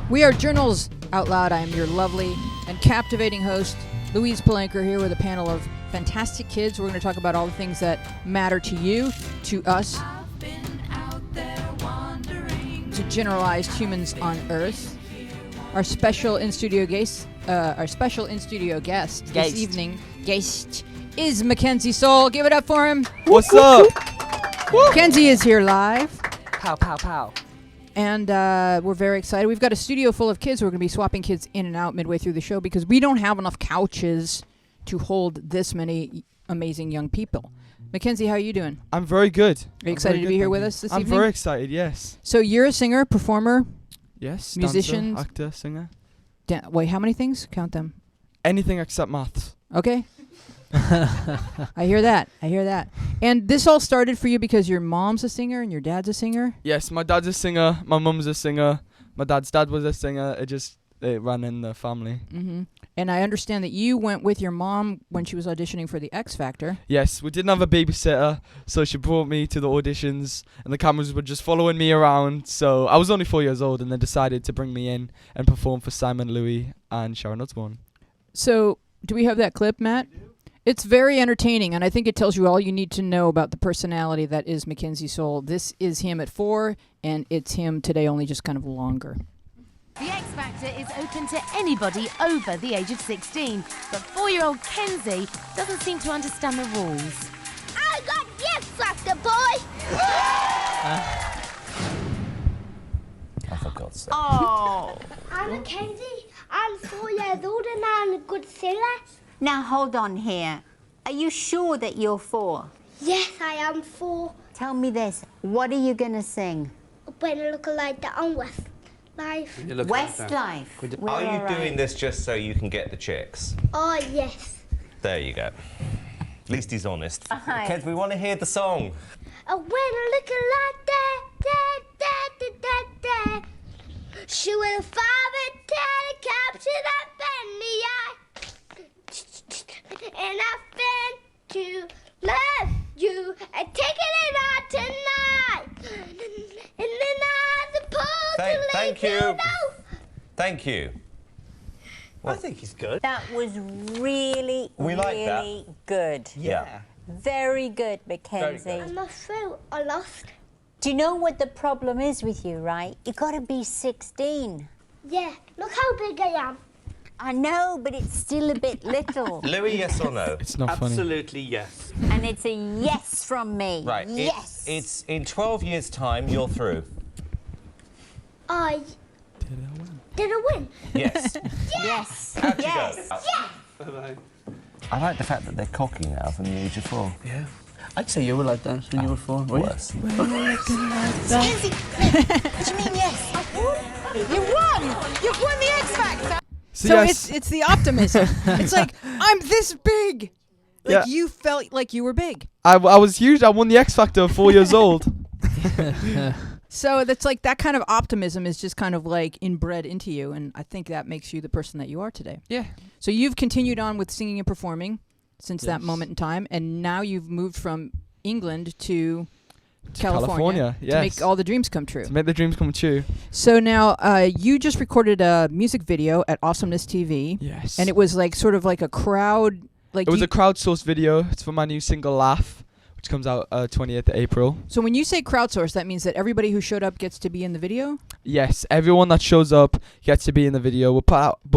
We are Journals Out Loud. I am your lovely and captivating host, Louise Palanker, here with a panel of fantastic kids. We're going to talk about all the things that matter to you, to us, to generalized humans on Earth. Our special in-studio guest, this evening, is MacKenzie Sol. Give it up for him. What's up? MacKenzie is here live. Pow, pow, pow. And we're very excited. We've got a studio full of kids. We're going to be swapping kids in and out midway through the show because we don't have enough couches to hold this many amazing young people. MacKenzie, how are you doing? I'm very good. Are you excited to be here with us this evening? I'm very excited, yes. So you're a singer, performer? Yes. Musician? Dancer, actor, singer. Wait, how many things? Count them. Anything except maths. Okay. I hear that. And this all started for you because your mom's a singer and your dad's a singer? Yes, my dad's a singer. My mum's a singer. My dad's dad was a singer. It ran in the family. Mm-hmm. And I understand that you went with your mom when she was auditioning for the X Factor. Yes, we didn't have a babysitter, so she brought me to the auditions, and the cameras were just following me around. So I was only 4 years old, and they decided to bring me in and perform for Simon Louis and Sharon Osbourne. So do we have that clip, Matt? It's very entertaining, and I think it tells you all you need to know about the personality that is MacKenzie Sol. This is him at 4, and it's him today, only just kind of longer. The X Factor is open to anybody over the age of 16, but 4-year-old Kenzie doesn't seem to understand the rules. I got the X Factor, boy! Oh, for God's sake. Oh. I'm Mackenzie. I'm 4 years old and I'm a good singer. Now hold on here. Are you sure that you're 4? Yes, I am 4. Tell me this. What are you gonna sing? When I look like that on Westlife. Westlife. Are you doing this just so you can get the chicks? Oh, yes. There you go. At least he's honest. Right. Kids, we want to hear the song. When I look like that, she will 5 and 10 capture that penny eye. And I fin to love you and take it out tonight. And then I suppose to Thank let you. know. Thank you. I think he's good. That was really, We like that. really good. Yeah. Very good, Mackenzie. And my throat, I lost. Do you know what the problem is with you, right? You gotta be 16. Yeah, look how big I am. I know, but it's still a bit little. Louis, yes or no? It's not funny. Absolutely yes. And it's a yes from me. Right. Yes. It's in 12 years' time, you're through. Did I win? Yes. Yes. How'd you Yes. go? Bye-bye. I like the fact that they're cocky now from the age of 4. Yeah. I'd say you were like that when you were 4. Worse. Kenzie, what do you mean yes? You won! You've won the X Factor! So yes. it's the optimism. It's like, I'm this big. Like Yeah. you felt like you were big. I was huge. I won the X Factor at 4 years old. So that's like that kind of optimism is just kind of like inbred into you, and I think that makes you the person that you are today. Yeah. So you've continued on with singing and performing since that Yes. moment in time, and now you've moved from England to California to yes. make all the dreams come true. To make the dreams come true. So now you just recorded a music video at Awesomeness TV, Yes. and it was like sort of like a crowd. Like It was a crowdsourced video. It's for my new single, Laugh, which comes out 28th of April. So when you say crowdsourced, that means that everybody who showed up gets to be in the video? Yes, everyone that shows up gets to be in the video. We'll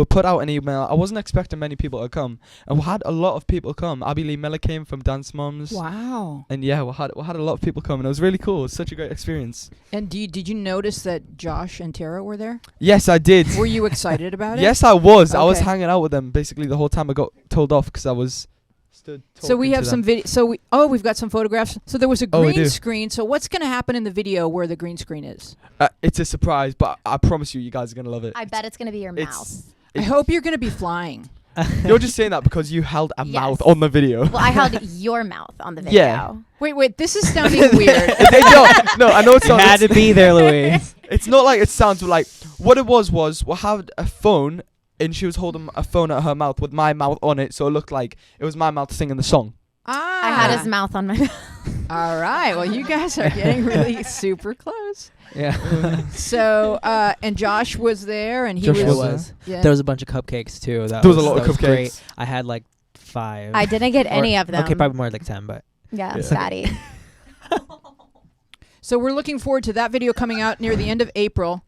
put out an email. I wasn't expecting many people to come, and we had a lot of people come. Abby Lee Miller came from Dance Moms. Wow. And yeah, we had a lot of people come, and it was really cool. It was such a great experience. And did you notice that Josh and Tara were there? Yes, I did. Were you excited about it? Yes, I was. I was Okay. hanging out with them basically the whole time. I got told off because I was stood So we talking have to some them. video. We've got some photographs. So there was a Oh, we green do. screen. So what's going to happen in the video where the green screen is? It's a surprise, but I promise you guys are gonna love it. I bet it's going to be your mouth. I hope you're going to be flying. You're just saying that because you held a Yes. mouth on the video. Well, I held your mouth on the video. Yeah. Wait. This is sounding weird. They don't. No, I know it's You not. had to be there, Louise. It's not like it sounds like. What it was we had a phone, and she was holding a phone at her mouth with my mouth on it, so it looked like it was my mouth singing the song. Ah. I had his mouth on my mouth. All right. Well, you guys are getting really super close. Yeah. So, and Josh was there, and he Josh was. was Yeah. There was a bunch of cupcakes too. That There was a lot of that was great. cupcakes. I had like 5. I didn't get any of them. Okay, probably more like 10, but Yeah, Yeah. fatty. So we're looking forward to that video coming out near the end of April.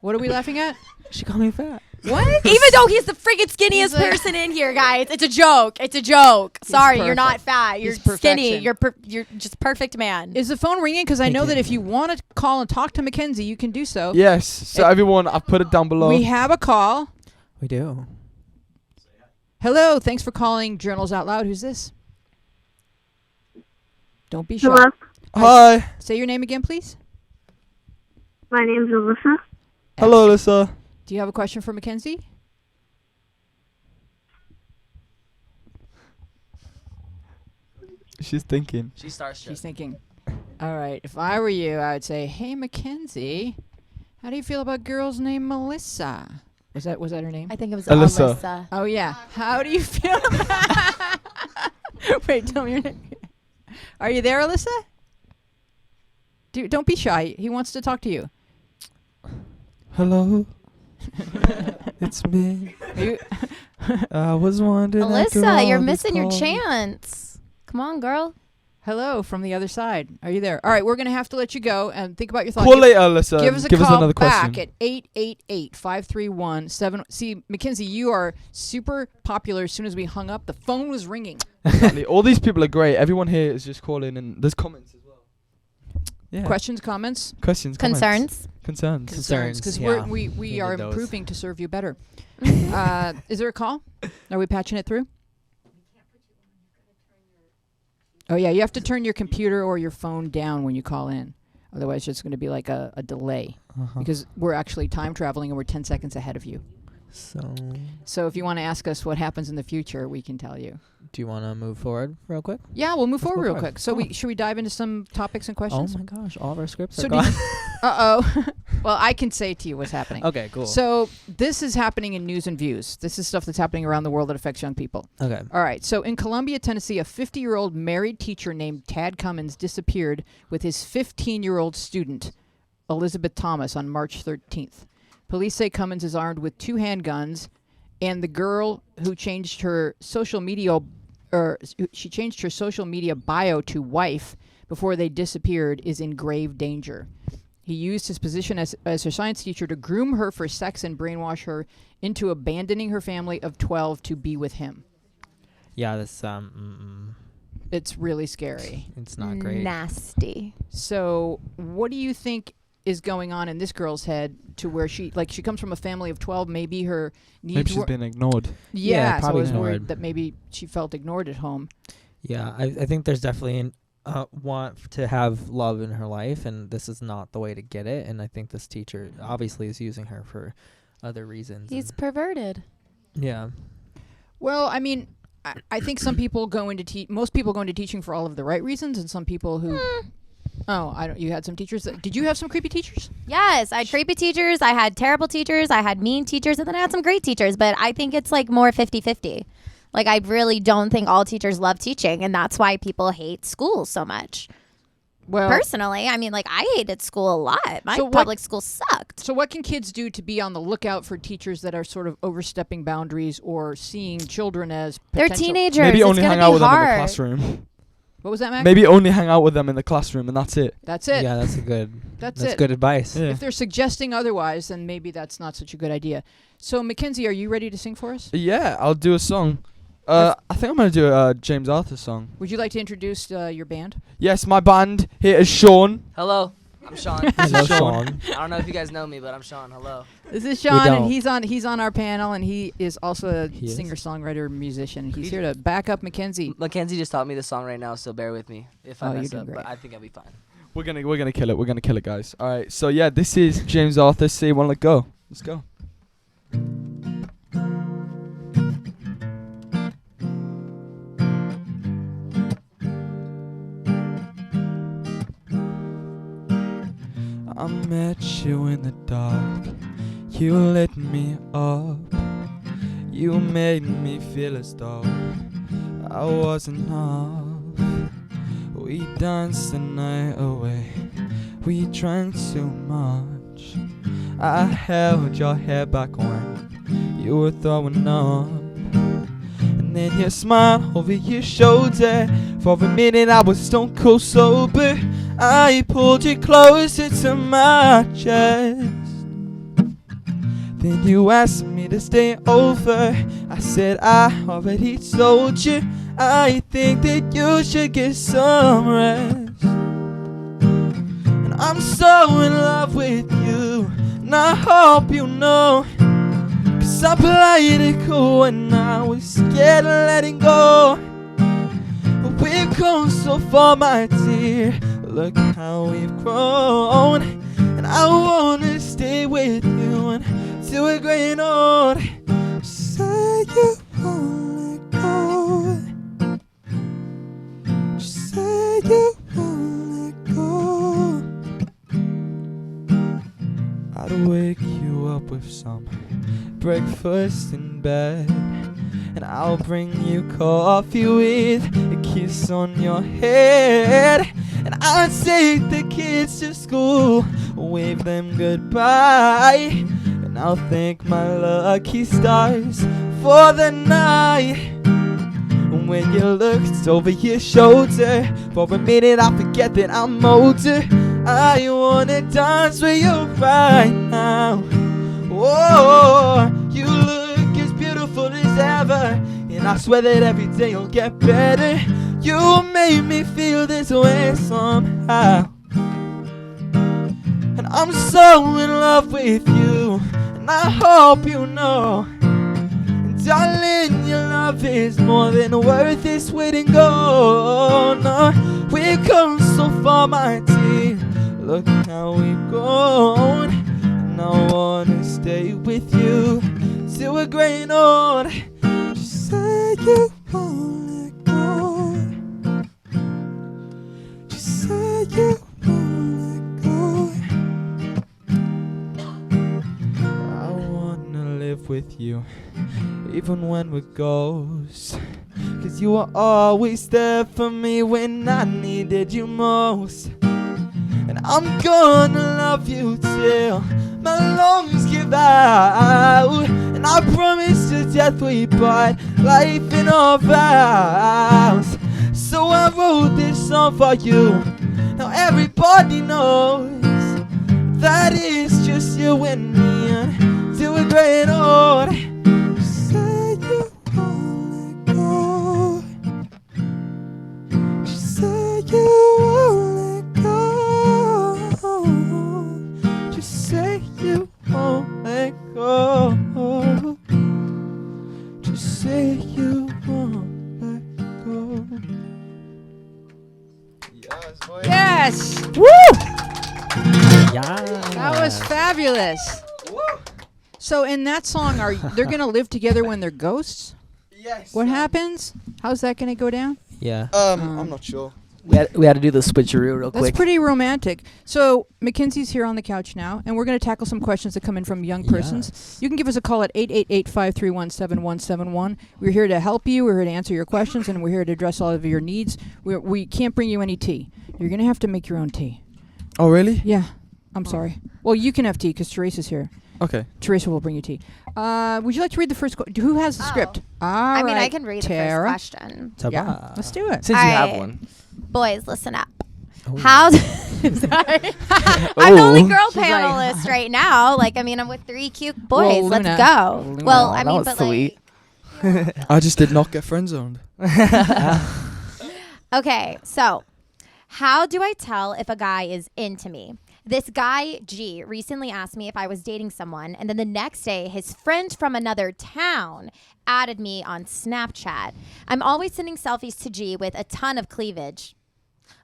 What are we laughing at? she called me fat. What? Even though he's the freaking skinniest He's like- person in here, guys. It's a joke. It's a joke. Sorry, you're not perfect. fat. You're He's skinny. perfection. You're just perfect man. Is the phone ringing? Because I Thank know you. that if you want to call and talk to MacKenzie, you can do so. Yes. So everyone, I've put it down below. We have a call. We do. Hello. Thanks for calling Journals Out Loud. Who's this? Don't be shy. Hello, Hi. Say your name again, please. my name's Alyssa. Hello, Alyssa. Do you have a question for MacKenzie? She's thinking. She starts. She's thinking. All right. If I were you, I would say, "Hey, MacKenzie, how do you feel about girls named Melissa?" Was that her name? I think it was Alyssa. Alyssa. Oh yeah. How do you feel? Wait, tell me your name. Are you there, Alyssa? Don't be shy. He wants to talk to you. Hello. It's me. I was wondering. Alyssa, you're missing your chance. Come on, girl. Hello from the other side. Are you there? All right, we're going to have to let you go and think about your thoughts. Call later, Alyssa. Give us a Give us call another back question. at 888-531-7. See, MacKenzie, you are super popular. As soon as we hung up, the phone was ringing. Exactly. All these people are great. Everyone here is just calling, and there's comments as well. Yeah. Questions, comments? Questions, Concerns? Concerns. Concerns, Because yeah. we Needed are those. improving to serve you better. Is there a call? Are we patching it through? Oh, yeah. You have to turn your computer or your phone down when you call in. Otherwise, it's going to be like a delay. Because we're actually time traveling and we're 10 seconds ahead of you. So if you want to ask us what happens in the future, we can tell you. Do you want to move forward real quick? Yeah, we'll move Let's forward go real forward. quick. So Cool. should we dive into some topics and questions? Oh my gosh, all of our scripts So are do you- gone. Uh-oh. Well, I can say to you what's happening. Okay, cool. So this is happening in news and views. This is stuff that's happening around the world that affects young people. Okay. All right. So in Columbia, Tennessee, a 50-year-old married teacher named Tad Cummins disappeared with his 15-year-old student, Elizabeth Thomas, on March 13th. Police say Cummins is armed with 2 handguns, and the girl who changed her social media bio to wife before they disappeared is in grave danger. He used his position as her science teacher to groom her for sex and brainwash her into abandoning her family of 12 to be with him. Yeah, this It's really scary. it's not great. Nasty. So what do you think is going on in this girl's head to where she comes from a family of 12, maybe her needs Maybe she's were... been ignored. Yeah, so I probably was worried ignored. that maybe she felt ignored at home. Yeah, I think there's definitely an want to have love in her life, and this is not the way to get it. And I think this teacher obviously is using her for other reasons. He's perverted. Yeah. Well, I mean, I think some people go into most people go into teaching for all of the right reasons, and some people who you had some teachers did you have some creepy teachers? Yes, I had creepy teachers, I had terrible teachers, I had mean teachers, and then I had some great teachers, but I think it's like more 50-50. Like, I really don't think all teachers love teaching, and that's why people hate school so much. Well, personally, I mean, like, I hated school a lot. My public school sucked. So what can kids do to be on the lookout for teachers that are sort of overstepping boundaries or seeing children as They're potential... teenagers. Maybe it's only gonna hang be out with them in the hard. classroom. What was that, Mac? Maybe only hang out with them in the classroom, and that's it. That's it. Yeah, that's a good. That's that's it. good advice. Yeah. If they're suggesting otherwise, then maybe that's not such a good idea. So, MacKenzie, are you ready to sing for us? Yeah, I'll do a song. I think I'm going to do a James Arthur song. Would you like to introduce your band? Yes, my band here is Sean. Hello, I'm Sean. Hello, Sean. I don't know if you guys know me, but I'm Sean. Hello. This is Sean, and don't. he's on our panel, and he is also a He is? singer-songwriter, musician. He's here to back up MacKenzie. MacKenzie just taught me the song right now, so bear with me if I Oh, you're mess doing up. great. But I think I'll be fine. We're gonna kill it. We're gonna kill it, guys. All right. So yeah, this is James Arthur. Say you wanna go? Let's go. I met you in the dark. You lit me up. You made me feel as though I wasn't enough. We danced the night away. We drank too much. I held your hair back when you were throwing up. And then you smiled over your shoulder. For a minute I was stone cold sober. I pulled you closer to my chest. Then you asked me to stay over. I said I already told you. I think that you should get some rest. And I'm so in love with you, and I hope you know. 'Cause I played it cool and I was scared of letting go. But we've come so far, my dear. Look how we've grown. And I wanna stay with you until we're growing old. Say you won't let go. Say you won't let go. I'd wake you up with some breakfast in bed, and I'll bring you coffee with a kiss on your head. And I'll take the kids to school, wave them goodbye, and I'll thank my lucky stars for the night. And when you looked over your shoulder, for a minute I forget that I'm older. I wanna dance with you right now. Oh, you look as beautiful as ever, and I swear that every day you'll get better. You made me feel this way somehow. And I'm so in love with you, and I hope you know. And darling, your love is more than worth this waiting go. No, we've come so far, my dear. Look how we've grown. And I wanna stay with you till we're growing old. Just say you won't let go. Just say you won't let go. I wanna live with you even when we're ghosts. 'Cause you were always there for me when I needed you most. And I'm gonna love you till my lungs give out. And I promise to death we part, life in our vows. So I wrote this song for you. Now everybody knows that it's just you and me until we're great old. Say you won't let go. Just say you won't let go. Just say you won't let go. Just say you won't let go. Yes! Woo! Yeah. That was fabulous. So in that song, they're gonna live together when they're ghosts? Yes. What happens? How's that gonna go down? Yeah. I'm not sure. We had to do the switcheroo real That's quick. pretty romantic. So McKenzie's here on the couch now, and we're going to tackle some questions that come in from young persons. Yes. You can give us a call at 888-531-7171. We're here to help you. We're here to answer your questions, and we're here to address all of your needs. We can't bring you any tea. You're going to have to make your own tea. Oh, really? Yeah. I'm sorry. Well, you can have tea because Teresa's here. Okay. Teresa will bring you tea. Would you like to read the first question? Who has the script? I mean, I right, can read Tara. the first question. Yeah, let's do it. Since All you have right. one. Boys, listen up. Oh. How? Sorry, I'm the only girl She's like- panelist right now. Like, I mean, I'm with 3 cute boys. Well, Let's Luna. go. Luna, Well, that I mean, was but sweet. like, I just did not get friend zoned. okay. So, how do I tell if a guy is into me? This guy, G, recently asked me if I was dating someone, and then the next day, his friend from another town added me on Snapchat. I'm always sending selfies to G with a ton of cleavage,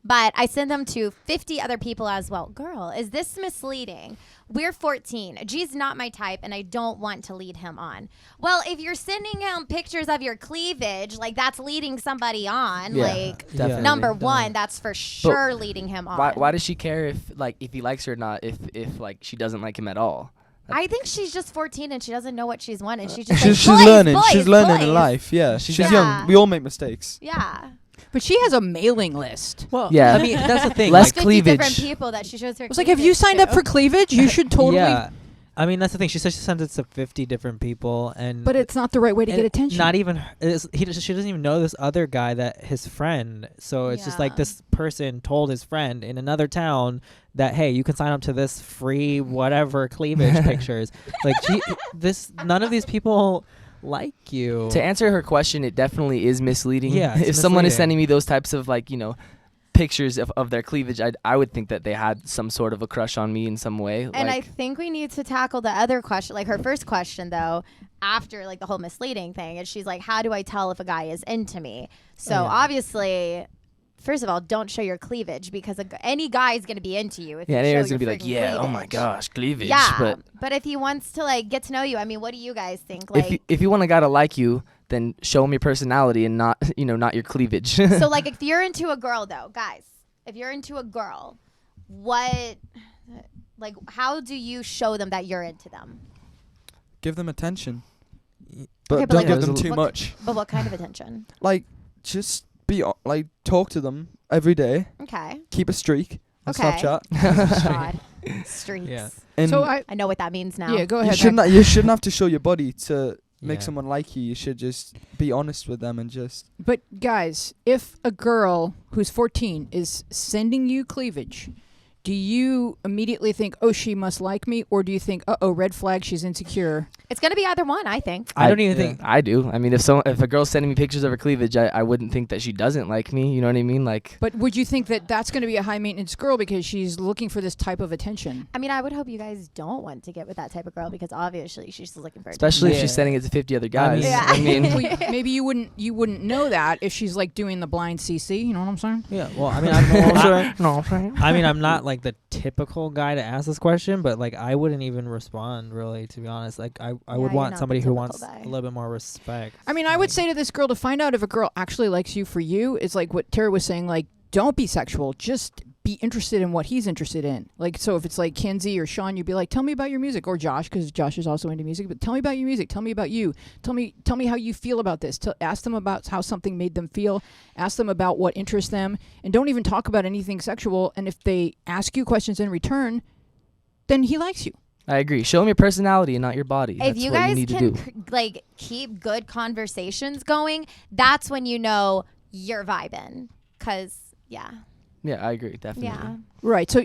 but I send them to 50 other people as well. Girl, is this misleading? We're 14. G's not my type, and I don't want to lead him on. Well, if you're sending him pictures of your cleavage, like that's leading somebody on. Yeah, like, definitely. number one, that's for sure leading him on. Why does she care if he likes her or not if like she doesn't like him at all? I think she's just 14 and she doesn't know what she's wanting. She's just She's like, boys, learning. boys, She's learning in boys. life. Yeah, she's Yeah. young. We all make mistakes. Yeah. But she has a mailing list. Well, Yeah. I mean, that's the thing. Less like, 50 cleavage. different people that she shows her. It's like, have you signed up for cleavage? You should totally. Yeah. I mean, that's the thing. She said she sent it to 50 different people, and But it's not the right way to and get attention. Not even she doesn't even know this other guy that his friend. So it's just like Yeah. this person told his friend in another town that, hey, you can sign up to this free whatever cleavage pictures. Like none of these people like you. To answer her question, it definitely is misleading. Yeah, it's if someone is misleading. sending me those types of pictures of their cleavage, I would think that they had some sort of a crush on me in some way. And I think we need to tackle the other question, like her first question though, after like the whole misleading thing, and she's like, how do I tell if a guy is into me? So obviously, first of all, don't show your cleavage, because any guy is going to be into you. If you show anyone's your gonna be like, freaking yeah, oh my cleavage. gosh, cleavage. Yeah, but if he wants to like get to know you, I mean, what do you guys think? Like, if you want a guy to like you, then show him your personality and not not your cleavage. so like if you're into a girl though, guys, if you're into a girl, how do you show them that you're into them? Give them attention. Okay, But but don't like give them what- too much. But what kind of attention? Like, just talk to them every day. Okay. Keep a streak on Okay. Snapchat. God. Streaks. Yeah. And So I know what that means now. Yeah, go you ahead. shouldn't you shouldn't have to show your body to make Yeah. someone like you. You should just be honest with them and just. But guys, if a girl who's 14 is sending you cleavage, do you immediately think, oh, she must like me? Or do you think, uh-oh, red flag, she's insecure? It's going to be either one, I think. I don't even think. I do. I mean, if a girl's sending me pictures of her cleavage, I wouldn't think that she doesn't like me. You know what I mean? Like, But would you think that that's going to be a high-maintenance girl because she's looking for this type of attention? I mean, I would hope you guys don't want to get with that type of girl, because obviously she's looking for especially if Yeah. she's sending it to 50 other guys. Yeah. I mean, Well, maybe you wouldn't know that if she's like doing the blind CC. You know what I'm saying? Yeah. Well, I mean, I'm not like the typical guy to ask this question, but like I wouldn't even respond really, to be honest. Like I would you're want not somebody the who typical wants guy. a little bit more respect. I mean, I would say to this girl, to find out if a girl actually likes you for you is like what Tara was saying, like, don't be sexual, just be interested in what he's interested in. Like, so if it's like Kenzie or Sean, you'd be like, tell me about your music, or Josh, because Josh is also into music, but tell me about your music, tell me about you, tell me how you feel about this, ask them about how something made them feel, ask them about what interests them, and don't even talk about anything sexual. And if they ask you questions in return, then he likes you. I agree. Show him your personality and not your body. If That's you what guys you need can to do. keep good conversations going, that's when you know you're vibing. Cause yeah. Yeah, I agree. Definitely. Yeah. Right. So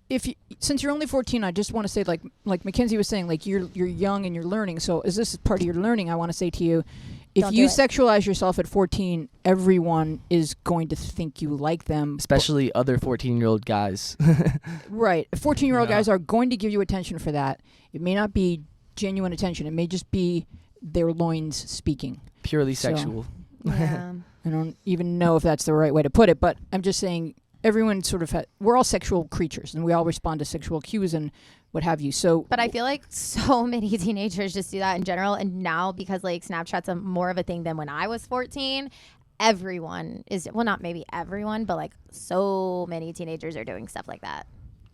if you, since you're only 14, I just want to say, like MacKenzie was saying, like you're young and you're learning. So as this is part of your learning, I want to say to you, if Don't you do it. sexualize yourself at 14, everyone is going to think you like them. Especially other 14-year-old guys. Right. 14-year-old Yeah. guys are going to give you attention for that. It may not be genuine attention. It may just be their loins speaking. Purely So- sexual. Yeah. I don't even know if that's the right way to put it, but I'm just saying everyone sort of we're all sexual creatures and we all respond to sexual cues and what have you. So, But I feel like so many teenagers just do that in general. And now, because like Snapchat's more of a thing than when I was 14, everyone is, well, not maybe everyone, but like so many teenagers are doing stuff like that.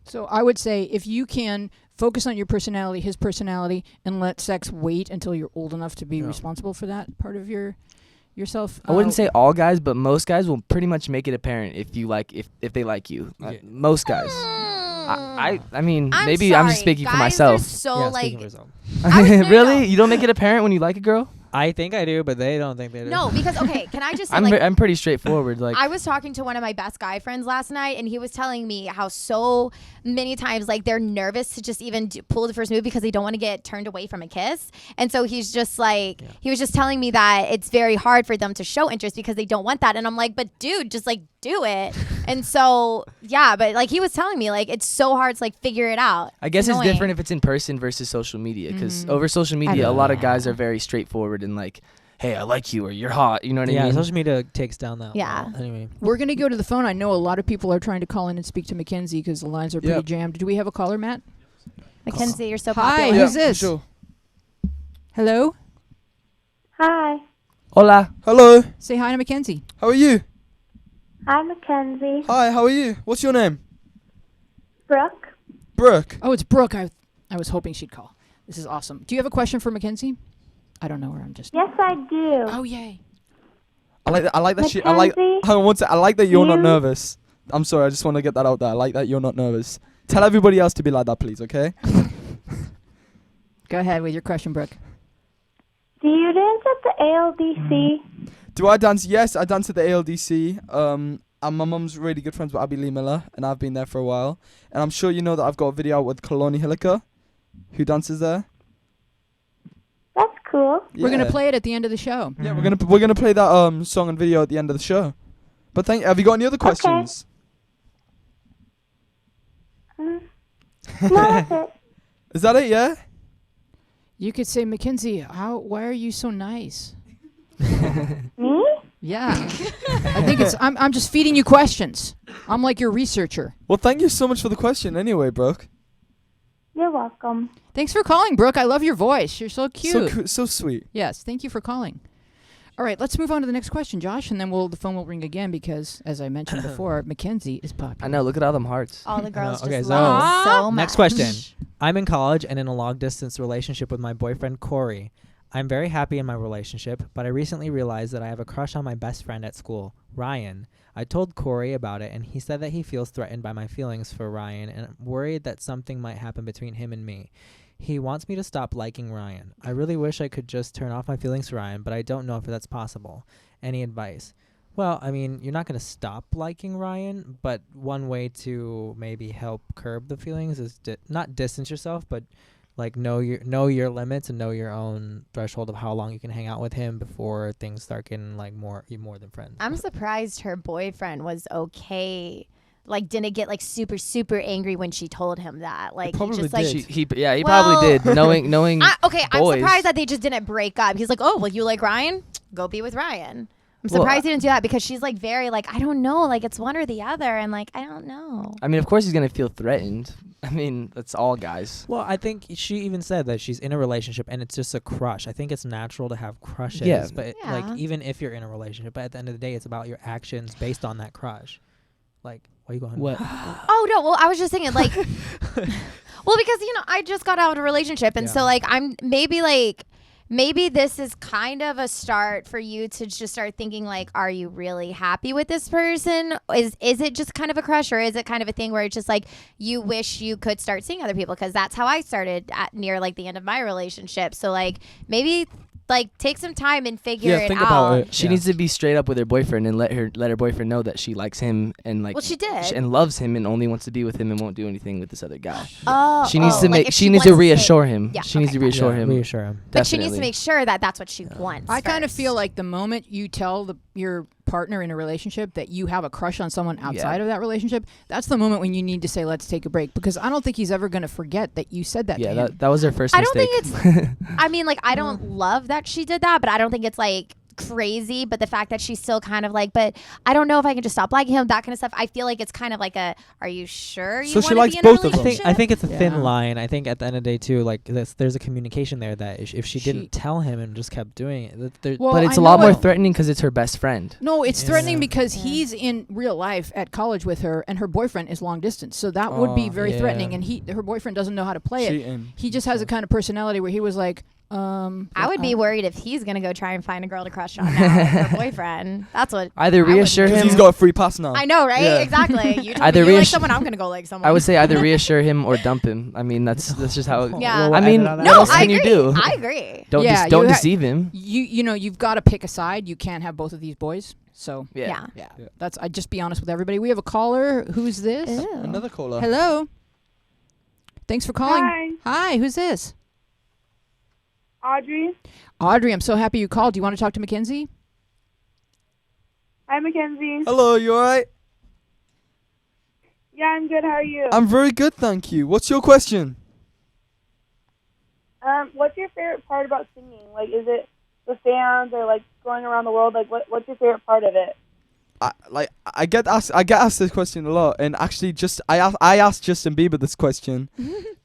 So I would say if you can focus on your personality, his personality, and let sex wait until you're old enough to be responsible for that part of yourself. I wouldn't say all guys, but most guys will pretty much make it apparent if they like you. Yeah. Most guys. I mean, I'm maybe I'm just sorry, speaking for guys myself. are so Yeah, like, speaking for yourself. Really? no. You don't make it apparent when you like a girl? I think I do, but they don't think they do. no, because okay, can I just say, I'm pretty straightforward. Like, I was talking to one of my best guy friends last night, and he was telling me how so many times like they're nervous to just even pull the first move because they don't want to get turned away from a kiss. And so he's just like, he was just telling me that it's very hard for them to show interest because they don't want that. And I'm like, but dude, just like do it. And so yeah, but like he was telling me like it's so hard to like figure it out. I guess it's annoying. different if it's in person versus social media, because over social media, a lot of guys are very straightforward and like, hey, I like you, or you're hot. You know what I Yeah, mean? social media takes down that. Yeah. wall. Anyway. We're going to go to the phone. I know a lot of people are trying to call in and speak to MacKenzie because the lines are pretty jammed. Do we have a caller, Matt? MacKenzie, you're so Hi, popular. who's this? Sure. Hello? Hi. Hola. Hello. Say hi to MacKenzie. How are you? Hi, Mackenzie. Hi. How are you? What's your name? Brooke. Brooke. Oh, it's Brooke. I was hoping she'd call. This is awesome. Do you have a question for MacKenzie? I don't know her. I'm just... Yes, I do. Oh, yay. I like that I like. Mackenzie, Hang on one sec. I like that you're not you- nervous. I'm sorry. I just want to get that out there. I like that you're not nervous. Tell everybody else to be like that, please. Okay. Go ahead with your question, Brooke. do you dance at the ALDC? Do I dance? Yes, I dance at the ALDC. And my mum's really good friends with Abby Lee Miller, and I've been there for a while. And I'm sure you know that I've got a video out with Kaloni Hilliker, who dances there. That's cool. We're gonna Yeah. play it at the end of the show. Yeah, we're gonna play that song and video at the end of the show. But have you got any other questions? No, that's it. Is that it? Yeah. You could say, Mackenzie, why are you so nice? Me? Yeah. I think I'm just feeding you questions. I'm like your researcher. Well, thank you so much for the question. Anyway, Brooke. You're welcome. Thanks for calling, Brooke. I love your voice. You're so cute. So sweet. Yes, thank you for calling. All right, let's move on to the next question, Josh, and then the phone will ring again because, as I mentioned before, Mackenzie is popular. I know. Look at all them hearts. All the girls Okay, just so love so much. next question. I'm in college and in a long-distance relationship with my boyfriend, Corey. I'm very happy in my relationship, but I recently realized that I have a crush on my best friend at school, Ryan. I told Corey about it, and he said that he feels threatened by my feelings for Ryan and worried that something might happen between him and me. He wants me to stop liking Ryan. I really wish I could just turn off my feelings for Ryan, but I don't know if that's possible. Any advice? Well, I mean, you're not going to stop liking Ryan, but one way to maybe help curb the feelings is not distance yourself, but like know your limits and know your own threshold of how long you can hang out with him before things start getting like more than friends. I'm surprised her boyfriend was okay. Like, didn't get like super super angry when she told him that. Like, probably he just like did. He probably did. Knowing okay, I'm boys. surprised that they just didn't break up. He's like, oh, well, you like Ryan? Go be with Ryan. I'm surprised he didn't do that because she's like very like, I don't know, like it's one or the other, and like I don't know. I mean, of course he's gonna feel threatened. I mean, that's all guys. Well, I think she even said that she's in a relationship and it's just a crush. I think it's natural to have crushes, Yeah. but Yeah. like even if you're in a relationship, but at the end of the day, it's about your actions based on that crush. Like, why are you going? What? Oh no, well I was just thinking like, well because I just got out of a relationship and so like I'm maybe this is kind of a start for you to just start thinking like, are you really happy with this person? Is it just kind of a crush, or is it kind of a thing where it's just like you wish you could start seeing other people? Because that's how I started at near like the end of my relationship. So like maybe like take some time and figure it think out. about it. She needs to be straight up with her boyfriend and let her boyfriend know that she likes him and like. Well, she did. And loves him and only wants to be with him and won't do anything with this other guy. Oh, She needs to like make. if She needs wants to say- reassure him. Yeah, She needs to okay, reassure him. Reassure him. But she needs to Definitely. make sure that that's what she wants. I kind of first. feel like the moment you tell your partner in a relationship that you have a crush on someone outside of that relationship, that's the moment when you need to say, let's take a break. Because I don't think he's ever going to forget that you said that to him. Yeah, that was her first I don't mistake. think it's. I mean, like, I don't love that she did that, but I don't think it's like crazy. But the fact that she's still kind of like, but I don't know if I can just stop liking him, that kind of stuff. I feel like it's kind of like are you sure you So she want likes to be in a both of them. relationship? I think it's a Yeah. thin line. I think at the end of the day too, like there's a communication there that if she didn't tell him and just kept doing it, Well, but it's I a lot know more it- threatening because it's her best friend. No, it's Yeah. threatening because he's in real life at college with her, and her boyfriend is long distance. So that would be Oh, very yeah. threatening, and her boyfriend doesn't know how to play it. Cheating. He just has a kind of personality where he was like, I would be worried if he's gonna go try and find a girl to crush on now, like her boyfriend. That's what. Either I would reassure do. Because him. he's got a free pass now. I know, right? Yeah. Exactly. You told Either me you like reassure- someone, I'm gonna go like someone. I would say either reassure him or dump him. I mean, that's just how. Yeah. I mean, No, what no, else I can agree. you do? I agree. Don't Yeah, don't you ha- deceive him. you've got to pick a side. You can't have both of these boys. So Yeah. yeah, that's. I just be honest with everybody. We have a caller. Who's this? Ew. Another caller. Hello. Thanks for calling. Hi. Hi, who's this? Audrey. Audrey, I'm so happy you called. Do you want to talk to Mackenzie? Hi, Mackenzie. Hello, you alright? Yeah, I'm good. How are you? I'm very good, thank you. What's your question? What's your favorite part about singing? Like, is it the fans or like going around the world? Like, what's your favorite part of it? I get asked this question a lot, and actually I asked Justin Bieber this question,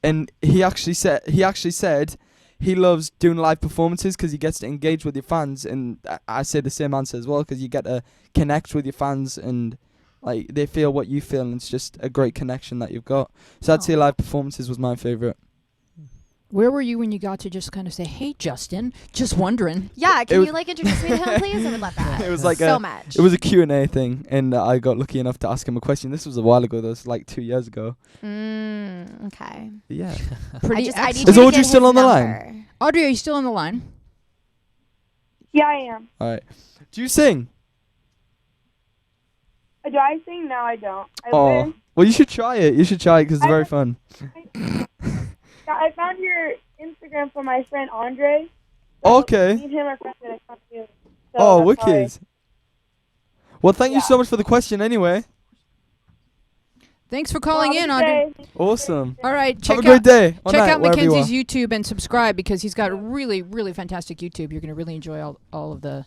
and he actually said he loves doing live performances because he gets to engage with your fans, and I say the same answer as well because you get to connect with your fans and like they feel what you feel, and it's just a great connection that you've got. So I'd say live performances was my favorite. Where were you when you got to just kind of say, "Hey, Justin, just wondering"? Yeah, can you like introduce me to him, please? I would love that. It was like so much. It was a Q&A thing, and I got lucky enough to ask him a question. This was a while ago. That was like 2 years ago. Okay. Yeah. Pretty. I need Is you to Audrey get still his on the number. line? Audrey, are you still on the line? Yeah, I am. All right. Do you sing? Do I sing? No, I don't. I Oh. wish. Well, you should try it. You should try it because it's very fun. I found your Instagram from my friend Andre. Okay. Me and him are friends at a company. So Oh, that's why- wicked. Well, thank you so much for the question anyway. Thanks for calling in, Have a Audrey. good day. Awesome. All right, check Have a great out day. Or check night, out wherever you Mackenzie's are. YouTube and subscribe because he's got really, really fantastic YouTube. You're going to really enjoy all of the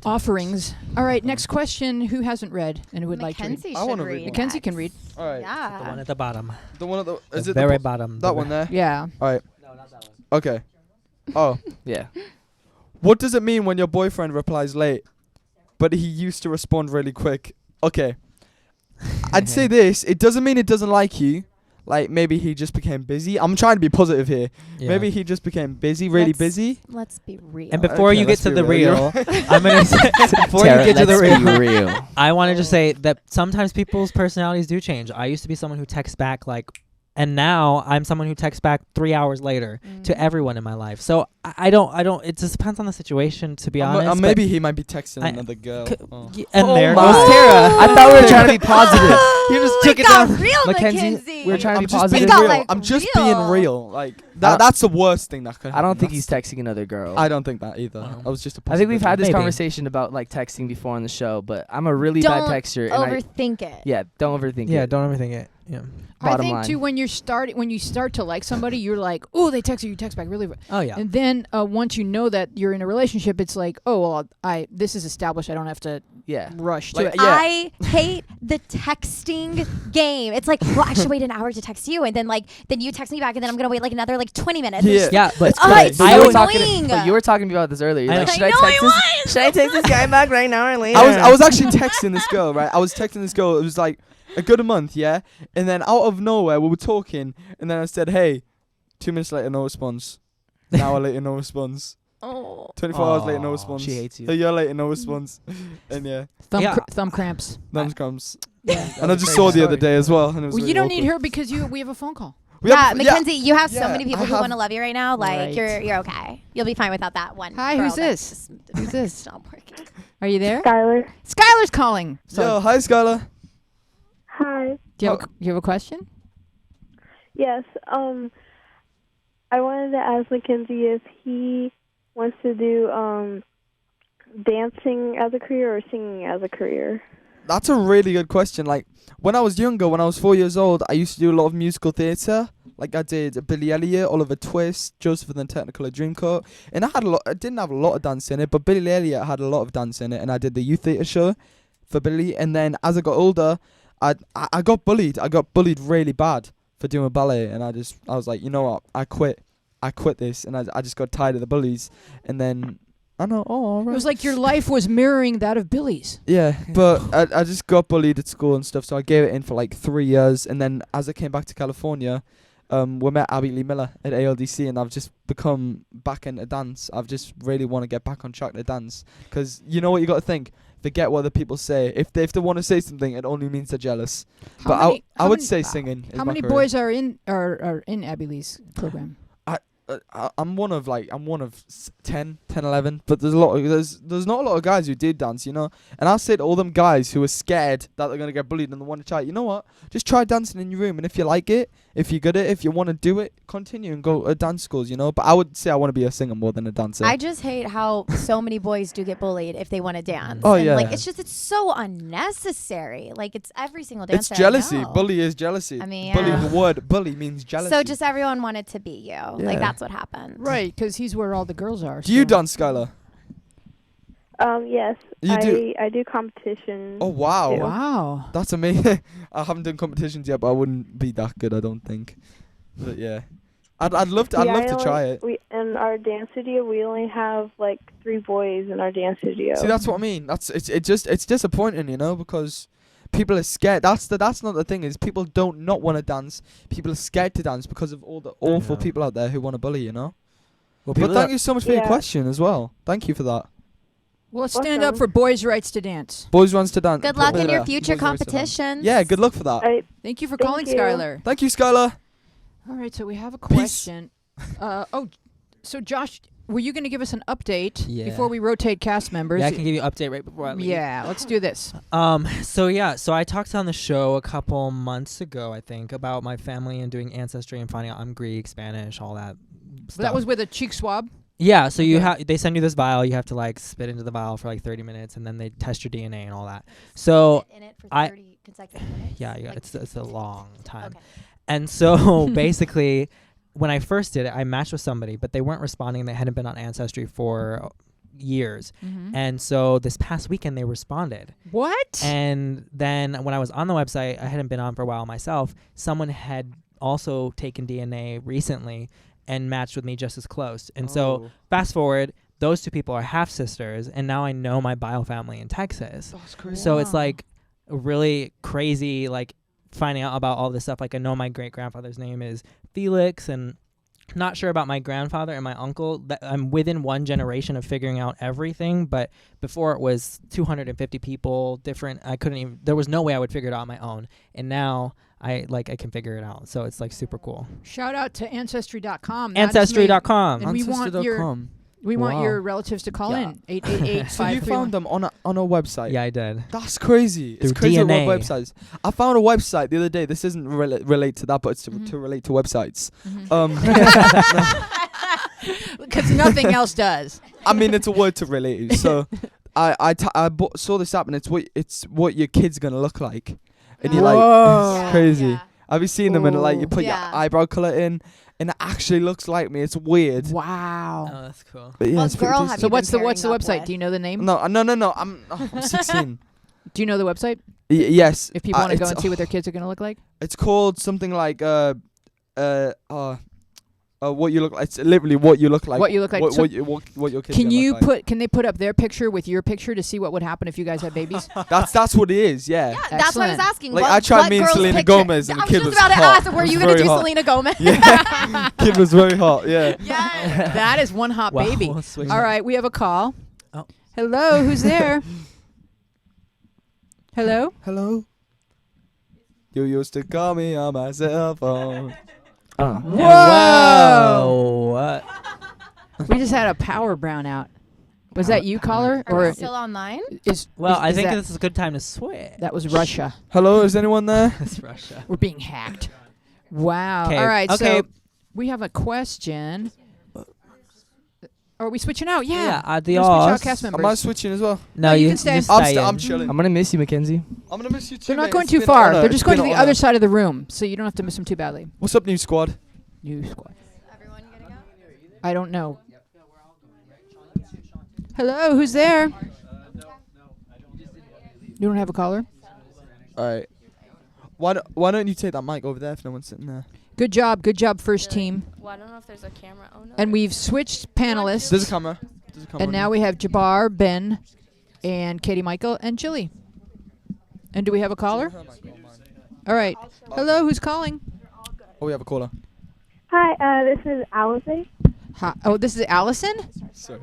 offerings. All right, next question. Who hasn't read and who would like to read? Mackenzie I should wanna read. read. Mackenzie can read. All right. The Yeah. one at the bottom. The one at the is The it very the bottom. that one there? Yeah. All right. No, not that one. Okay. Oh. Yeah. What does it mean when your boyfriend replies late, but he used to respond really quick? Okay. I'd say this. It doesn't mean it doesn't like you. Like, maybe he just became busy. I'm trying to be positive here. Yeah. Maybe he just became busy, really Let's- busy. Let's be real. And before Okay, you get let's to be the real. real, I'm gonna say before Tara, you get to the let's be real, real. I want to just say that sometimes people's personalities do change. I used to be someone who texts back like, and now I'm someone who texts back 3 hours later to everyone in my life. So I don't. It just depends on the situation, to be honest. but- Maybe he might be texting I- another girl. c- Oh. And Oh there my. goes Tara. I thought we were trying to be positive. You just We took it got down. real, Mackenzie, Mackenzie. we were trying to I'm be just positive. being got, real. like, I'm just real. being real. Like don't- that's the worst thing that could happen. I don't think he's That's- texting another girl. I don't think that either. Oh. I was just a I think we've had this Maybe. conversation about like texting before on the show, but I'm a really Don't bad texter. And overthink it. yeah, don't overthink Yeah, it. don't overthink it. Yeah. I Bottom think line. too when you start to like somebody, you're like, oh, they text you text back really. Oh yeah. And then once you know that you're in a relationship, it's like, oh well, this is established. I don't have to Yeah. rush to Like, it. yeah. I hate the texting game. It's like, well, I should wait an hour to text you, and then you text me back, and then I'm gonna wait like another 20 minutes. Yeah. It's Yeah, but Oh, it's But so you were talking. annoying. But you were talking about this earlier. You're I like, know. should I I know text I this? Should I text this guy back right now or later? I was actually texting this girl, right? I was texting this girl. It was like a good month, yeah. And then out of nowhere, we were talking, and then I said, "Hey," 2 minutes later, no response. An hour later, no response. Oh. 24 hours later, no Aw, response. she hates you. A year later, no response. And yeah, Yeah. Thumb cramps. thumbs comes. Yeah. And I just saw the other day as well, and it was. Well, really you don't need awkward. her because we have a phone call. We Yeah, have- Mackenzie, you have so yeah, many people I who have- want to love you right now. Like Right. you're okay. You'll be fine without that one. Hi, girl who's that's this? just- Who's this? Not working. Are you there? Skylar. Skylar's calling. So Yo, hi, Skylar. Hi. do you have a question? Yes. I wanted to ask Mackenzie if he wants to do dancing as a career or singing as a career. That's a really good question. Like, when I was younger, when I was 4 years old, I used to do a lot of musical theatre. Like, I did Billy Elliot, Oliver Twist, Joseph and the Technicolor Dreamcoat. And I didn't have a lot of dance in it, but Billy Elliot had a lot of dance in it. And I did the youth theatre show for Billy. And then as I got older, I got bullied. I got bullied really bad for doing ballet. And I was like, you know what? I quit this. And I just got tired of the bullies. And then, I know, oh, It right. was like your life was mirroring that of Billy's. Yeah, but I just got bullied at school and stuff, so I gave it in for like 3 years. And then as I came back to California, we met Abby Lee Miller at ALDC, and I've just become back into dance. I've just really want to get back on track to dance. Because you know what you got to think? Forget what the people say. If they want to say something, it only means they're jealous. How But many- I how would many- say singing is How my many career. boys are in Abby Lee's program? I'm one of 10, 11, but there's not a lot of guys who did dance, you know. And I'll say to all them guys who are scared that they're gonna get bullied and they want to try, you know what? Just try dancing in your room, and if you like it, if you're good at it, if you want to do it, continue and go to dance schools, you know. But I would say I want to be a singer more than a dancer. I just hate how so many boys do get bullied if they want to dance. Oh, And, yeah. it's so unnecessary. Like it's every single dancer. It's jealousy. I know. Bully is jealousy. I mean, bully. yeah. The word bully means jealousy. So just everyone wanted to be you. Yeah. Like that's what happened. Right, because he's where all the girls are. Do you so- dance, Skylar? Yes. You do? I do competition. Oh wow. too. Wow. That's amazing. I haven't done competitions yet, but I wouldn't be that good, I don't think. But yeah, I'd love to try it. In our dance studio, we only have like 3 boys in our dance studio. See, that's what I mean. It's disappointing, you know, because people are scared. That's not the thing. Is people don't not want to dance. People are scared to dance because of all the awful people out there who want to bully. You know. Well, But thank you so much for your question as well. Thank you for that. Well, let's stand up for boys' rights to dance. Boys runs to dance. Good luck in your future competitions. Yeah, good luck for that. Thank you for calling, Skylar. Thank you, Skylar. All right, so we have a question. So Josh, were you going to give us an update before we rotate cast members? Yeah, I can give you an update right before I leave. Yeah, let's do this. So I talked on the show a couple months ago, I think, about my family and doing ancestry and finding out I'm Greek, Spanish, all that stuff. That was with a cheek swab? Yeah, so they send you this vial, you have to like spit into the vial for like 30 minutes, and then they test your DNA and all that. So in it for 30 consecutive minutes? Yeah, Like it's a long time. Okay. And so basically, when I first did it, I matched with somebody, but they weren't responding. They hadn't been on Ancestry for years. Mhm. And so this past weekend, they responded. What? And then when I was on the website, I hadn't been on for a while myself, someone had also taken DNA recently and matched with me just as close. And so fast forward, those two people are half sisters, and now I know my bio family in Texas. That's crazy. So it's like really crazy, like finding out about all this stuff. Like I know my great grandfather's name is Felix, and not sure about my grandfather and my uncle. That I'm within one generation of figuring out everything, but before it was 250 people different. I couldn't even. There was no way I would figure it out on my own, and now I can figure it out. So it's like super cool. Shout out to Ancestry.com. Ancestry.com. And we want your relatives to call in 888-531. So you found them on a website? Yeah, I did. That's crazy. It's Through crazy DNA. what websites. I found a website the other day. This isn't relate to that, but it's to relate to websites. Because nothing else does. I mean, it's a word to relate to. So I saw this app, and it's what your kid's gonna look like, and you're like, it's crazy. Yeah. Have you seen them? And like you put Yeah. your eyebrow color in, and it actually looks like me. It's weird. Wow. Oh, that's cool. But yeah, What it's pretty girl decent. have So you what's the been pairing website? up Do you know the name? No. I'm 16. Do you know the website? Yes. If people want to go it's- and see what their kids are going to look like? It's called something like what you look like. It's literally what you look like. What you look like. So What your kids can gonna you look like. can they put up their picture with your picture to see what would happen if you guys had babies? That's what it is. Yeah. That's what I was Excellent. asking. Like, what, I tried what me and girl's Selena picture? Gomez, and the I was kid just was about to hot. ask, were It you was going to very do hot. Selena Gomez? Yeah. Kid was very hot. Yeah. Yes. That is one hot Wow, baby. we'll switch All it. right, we have a call. Oh. Hello, who's there? Hello? Hello. You used to call me on my cell phone. Whoa! What? We just had a power brownout. Was that you, caller? Are we Or still online? I think that, this is a good time to switch. that was Russia. Hello, is anyone there? It's Russia. We're being hacked. Wow. 'Kay, All right, okay. so we have a question. Are we switching out? Yeah. Yeah, We're gonna switch out adios. cast Am I members. switching as well? No, you you can stay. just I'm, stay I'm in. chilling. I'm gonna miss you, Mackenzie. I'm gonna miss you too. They're not mate. going It's too been far. an They're honour. just It's going to been the an other honour. side of the room, so you don't have to miss them too badly. What's up, new squad? New squad. I don't know. Hello, who's there? You don't have a caller? All right. Why don't you take that mic over there if no one's sitting there? Good job, first team. Well, I don't know if there's a camera. Oh, no. And we've switched panelists. There's a camera. And now we have Jabbar, Ben, and KatieMichal, and Jilly. And do we have a caller? All right. Hello, who's calling? Oh, we have a caller. Hi, this is Allison. Hi. Oh, this is Allison? Sorry.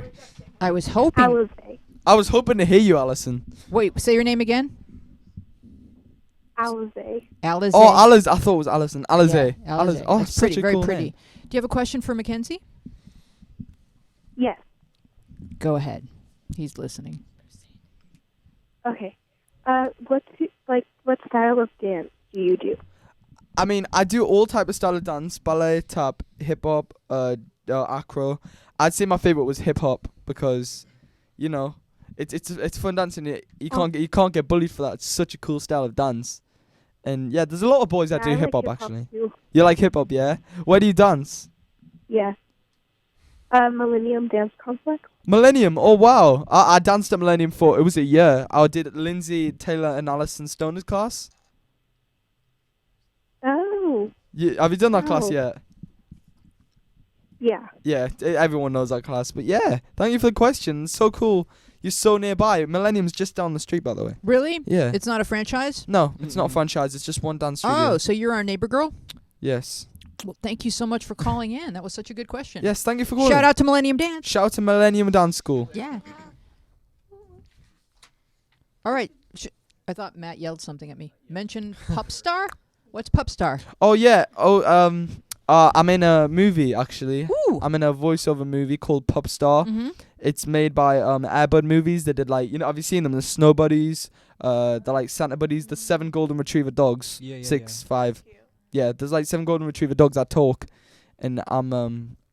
I was hoping. Allison. I was hoping to hear you, Alison. Wait, say your name again. Alize. Alize. Oh, Alize. I thought it was Alison. Alize. Yeah, Alize. Oh, that's such pretty, a very cool pretty. name. Do you have a question for Mackenzie? Yes. Go ahead. He's listening. Okay. What style of dance do you do? I mean, I do all type of style of dance: ballet, tap, hip hop, acro. I'd say my favorite was hip hop because, you know, it's fun dancing. You can't get bullied for that. It's such a cool style of dance. And yeah, there's a lot of boys that Yeah, do I hip hop like actually. too. You like hip hop, yeah? Where do you dance? Yeah. Millennium Dance Complex. Millennium. Oh wow, I danced at Millennium for it was a year. I did Lindsay, Taylor, and Alison Stoner's class. Oh. Have you done that class Oh. yet? Yeah. Yeah, everyone knows that class. But yeah, thank you for the question. It's so cool. You're so nearby. Millennium's just down the street, by the way. Really? Yeah. It's not a franchise? No, it's not a franchise. It's just one dance studio. Oh, so you're our neighbor girl? Yes. Well, thank you so much for calling in. That was such a good question. Yes, thank you for calling. Shout out to Millennium Dance. Shout out to Millennium Dance School. Yeah. All right. I thought Matt yelled something at me. Mention Pup Star? What's Pup Star? Oh, yeah. I'm in a movie, actually. Ooh. I'm in a voiceover movie called Pup Star. Mm-hmm. It's made by Airbud Movies. They did, like, have you seen them? The Snow Buddies, the, like, Santa Buddies, the 7 Golden Retriever dogs. Yeah, 6, 5. Yeah, there's, like, 7 Golden Retriever dogs that talk. And I'm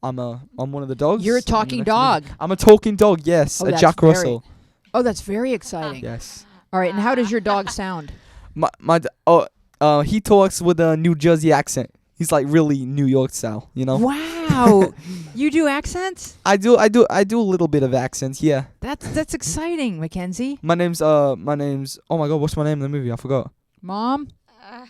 one of the dogs. You're a talking dog. I'm a talking dog, yes. Oh, a that's Jack very- Russell. Oh, that's very exciting. Yes. All right, and how does your dog sound? He talks with a New Jersey accent. He's like really New York style, you know. Wow, you do accents? I do a little bit of accents, yeah. That's exciting, Mackenzie. My name's oh my god, what's my name in the movie? I forgot. Mom?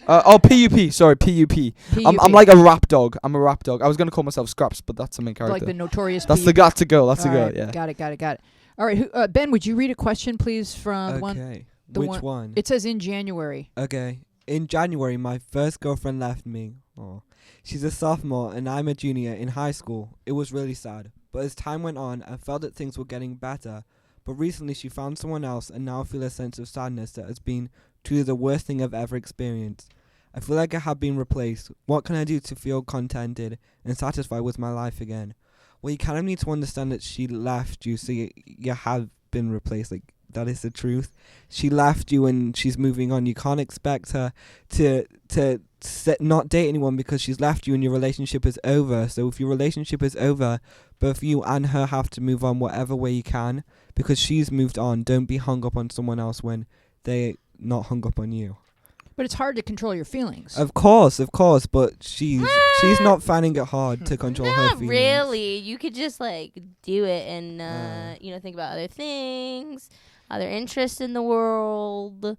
PUP. Sorry, PUP. I'm like a rap dog. I'm a rap dog. I was gonna call myself Scraps, but that's the main character. Like the notorious. That's P. the got to go. That's the All girl. right, Yeah. Got it. All right, Ben, would you read a question, please, from one? Okay. Which one? It says in January. Okay. In January, my first girlfriend left me. Oh. She's a sophomore and I'm a junior in high school. It was really sad. But as time went on, I felt that things were getting better. But recently she found someone else and now I feel a sense of sadness that has been truly the worst thing I've ever experienced. I feel like I have been replaced. What can I do to feel contented and satisfied with my life again? Well, you kind of need to understand that she left you, so you have been replaced. Like, that is the truth. She left you and she's moving on. You can't expect her to not date anyone because she's left you and your relationship is over. So if your relationship is over, both you and her have to move on whatever way you can because she's moved on. Don't be hung up on someone else when they're not hung up on you. But it's hard to control your feelings. Of course, but she's not finding it hard to control her Not feelings. really. You could just like do it and think about other things, other interests in the world.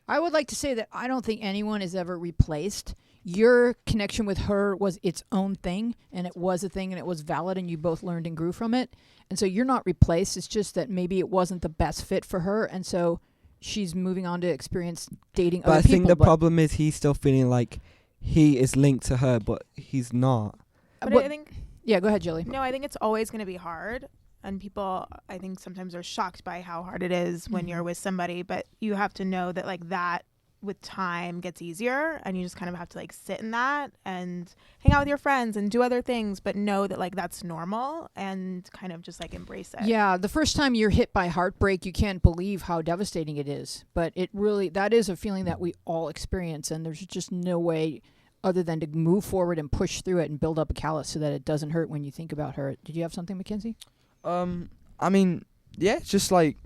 I would like to say that I don't think anyone is ever replaced. Your connection with her was its own thing, and it was a thing, and it was valid, and you both learned and grew from it. And so you're not replaced. It's just that maybe it wasn't the best fit for her, and so she's moving on to experience dating other people. But I think the problem is he's still feeling like he is linked to her, but he's not. But I think... Yeah, go ahead, Jilly. No, I think it's always going to be hard. And people, I think, sometimes are shocked by how hard it is when you're with somebody. But you have to know that, like, that with time gets easier. And you just kind of have to, like, sit in that and hang out with your friends and do other things. But know that, like, that's normal and kind of just, like, embrace it. Yeah, the first time you're hit by heartbreak, you can't believe how devastating it is. But it really, that is a feeling that we all experience. And there's just no way other than to move forward and push through it and build up a callus so that it doesn't hurt when you think about her. Did you have something, Mackenzie? I mean, yeah, it's just like,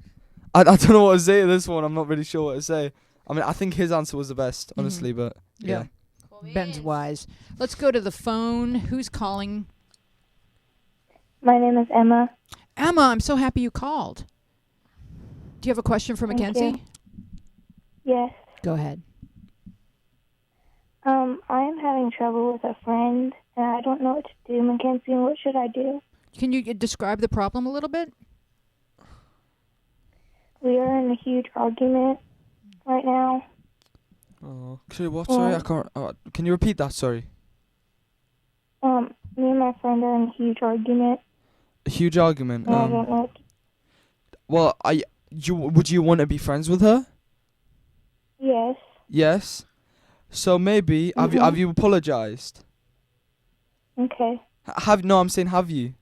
I don't know what to say to this one. I'm not really sure what to say. I mean, I think his answer was the best, honestly, but yeah. Ben's wise. Let's go to the phone. Who's calling? My name is Emma. Emma, I'm so happy you called. Do you have a question for Thank Mackenzie? you. Yes. Go ahead. I am having trouble with a friend, and I don't know what to do. Mackenzie, what should I do? Can you describe the problem a little bit? We are in a huge argument right now. Oh, sorry, what? Sorry, I can't. Can you repeat that? Sorry. Me and my friend are in a huge argument. A huge argument. And I don't know what to... Well, would you want to be friends with her? Yes. Yes. So maybe have you apologized? Okay. I'm saying have you?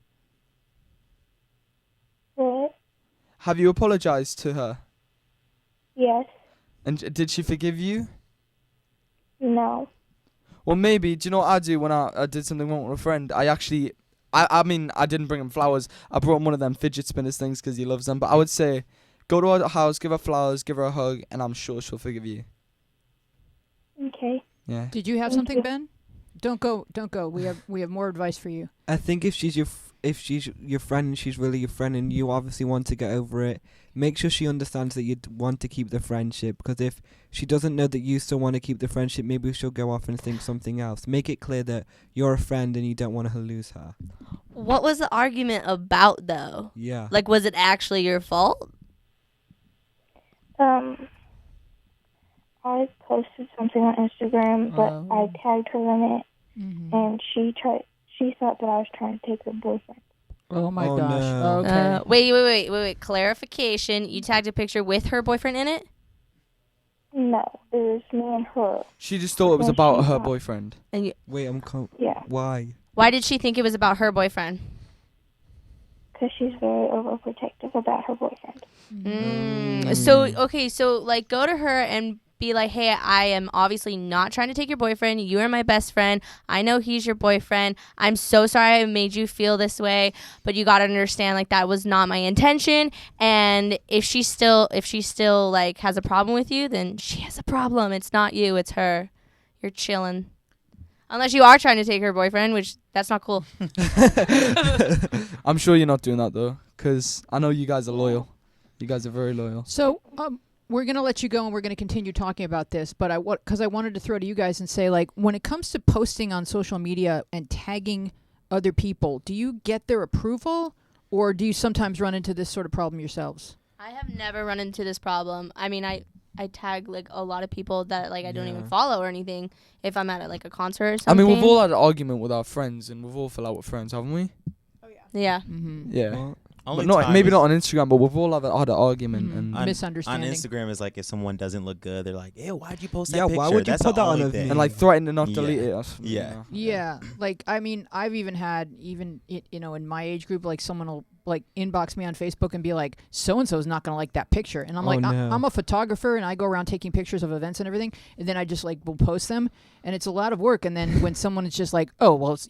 What? Have you apologized to her? Yes. And did she forgive you? No. Well, maybe. Do you know what I do when I did something wrong with a friend? I mean, I didn't bring him flowers. I brought him one of them fidget spinners things because he loves them. But I would say, go to her house, give her flowers, give her a hug, and I'm sure she'll forgive you. Okay. Yeah. Did you have something, Ben? Don't go. We have more advice for you. I think if she's your friend and she's really your friend and you obviously want to get over it, make sure she understands that you want to keep the friendship. Because if she doesn't know that you still want to keep the friendship, maybe she'll go off and think something else. Make it clear that you're a friend and you don't want to lose her. What was the argument about, though? Yeah. Like, was it actually your fault? I posted something on Instagram, but I tagged her in it, and she thought that I was trying to take her boyfriend. Oh my Oh, gosh. no. Okay. Wait. Clarification. You tagged a picture with her boyfriend in it? No, it was me and her. She just thought it was No, about she her thought- boyfriend. And you, Wait, Yeah. Why? why did she think it was about her boyfriend? Because she's very overprotective about her boyfriend. So like, go to her and be like, hey, I am obviously not trying to take your boyfriend. You are my best friend. I know he's your boyfriend. I'm so sorry I made you feel this way, but you got to understand, like, that was not my intention. And if she still like has a problem with you, then she has a problem. It's not you, it's her. You're chilling. Unless you are trying to take her boyfriend, which that's not cool. I'm sure you're not doing that though, because I know you guys are loyal. You guys are very loyal. So, we're going to let you go and we're going to continue talking about this, but because I wanted to throw to you guys and say, like, when it comes to posting on social media and tagging other people, do you get their approval, or do you sometimes run into this sort of problem yourselves? I have never run into this problem. I mean, I tag, like, a lot of people that, like, I don't even follow or anything if I'm at, like, a concert or I something. mean, we've all had an argument with our friends, and we've all fell out with friends, haven't we? Yeah. Yeah. Only But not, time maybe is- not on Instagram, but we've all had an argument. And On misunderstanding. Instagram is like if someone doesn't look good, they're like, "Ew, why'd you post that Yeah, picture?" why would you That's put the that on only a thing. thing? and like threaten to not Yeah. delete it. Or something, Yeah. you know. Yeah, like, I mean, I've even had, in my age group, like, someone will, like, inbox me on Facebook and be like, so-and-so's not going to like that picture. And I'm like, no. I'm a photographer, and I go around taking pictures of events and everything, and then I just, like, will post them, and it's a lot of work. And then when someone is just like, oh, well, it's,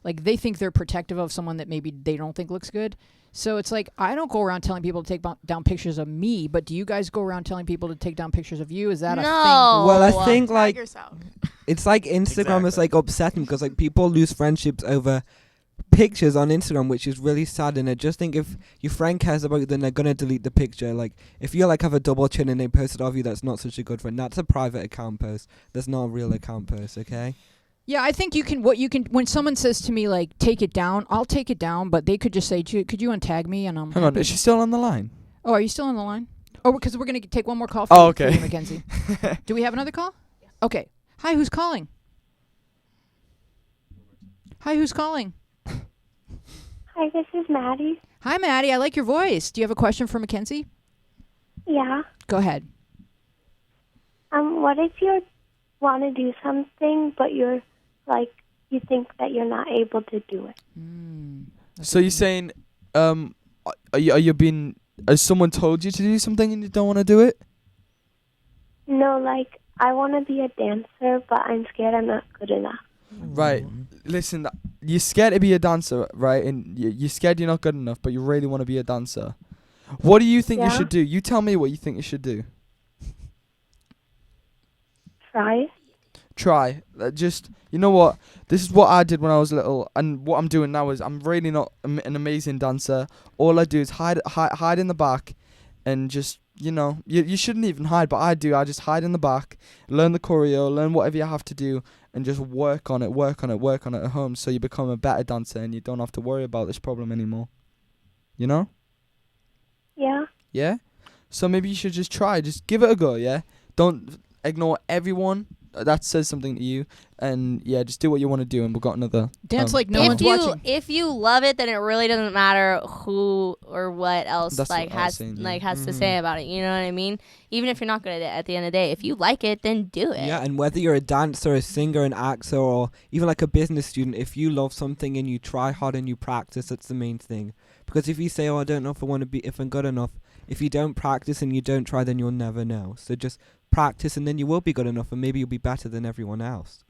like, they think they're protective of someone that maybe they don't think looks good. So it's like, I don't go around telling people to take down pictures of me, but do you guys go around telling people to take down pictures of you? Is that a thing? Well, I think, Tag like, yourself. it's like Instagram is, like, upsetting because, like, people lose friendships over pictures on Instagram, which is really sad. And I just think if your friend cares about you, then they're going to delete the picture. Like, if you, like, have a double chin and they post it of you, that's not such a good friend. That's a private account post. That's not a real account post, okay? Yeah, I think when someone says to me, like, take it down, I'll take it down, but they could just say, could you untag me? And I'm Hang on, happy. is she still on the line? Oh, are you still on the line? Oh, because we're going to take one more call Oh, for okay. you, Mackenzie. Do we have another call? Okay. Hi, who's calling? Hi, who's calling? Hi, this is Maddie. Hi, Maddie. I like your voice. Do you have a question for Mackenzie? Yeah. Go ahead. What if you want to do something, but you're like you think that you're not able to do it? So you're saying, are you being? Has someone told you to do something and you don't want to do it? No, like I want to be a dancer, but I'm scared I'm not good enough. Right. Listen, you're scared to be a dancer, right? And you're scared you're not good enough, but you really want to be a dancer. What do you think you Yeah. should do? You tell me what you think you should do. Try. Just, you know what? This is what I did when I was little, and what I'm doing now is I'm really not an amazing dancer. All I do is hide in the back, and just, you shouldn't even hide, but I do. I just hide in the back, learn the choreo, learn whatever you have to do, and just work on it at home, so you become a better dancer, and you don't have to worry about this problem anymore. You know? Yeah. Yeah? So maybe you should just try. Just give it a go, yeah? Don't ignore everyone that says something to you, and yeah, just do what you want to do, and we've got another Dance like no one's watching. If you love it, then it really doesn't matter who or what else That's like what I was has saying, yeah. like has to say about it. You know what I mean? Even if you're not good at it, at the end of the day, if you like it, then do it. Yeah, and whether you're a dancer, a singer, an actor, or even like a business student, if you love something and you try hard and you practice, that's the main thing. Because if you say, oh, I don't know if I'm good enough, if you don't practice and you don't try, then you'll never know. So just practice, and then you will be good enough, and maybe you'll be better than everyone else.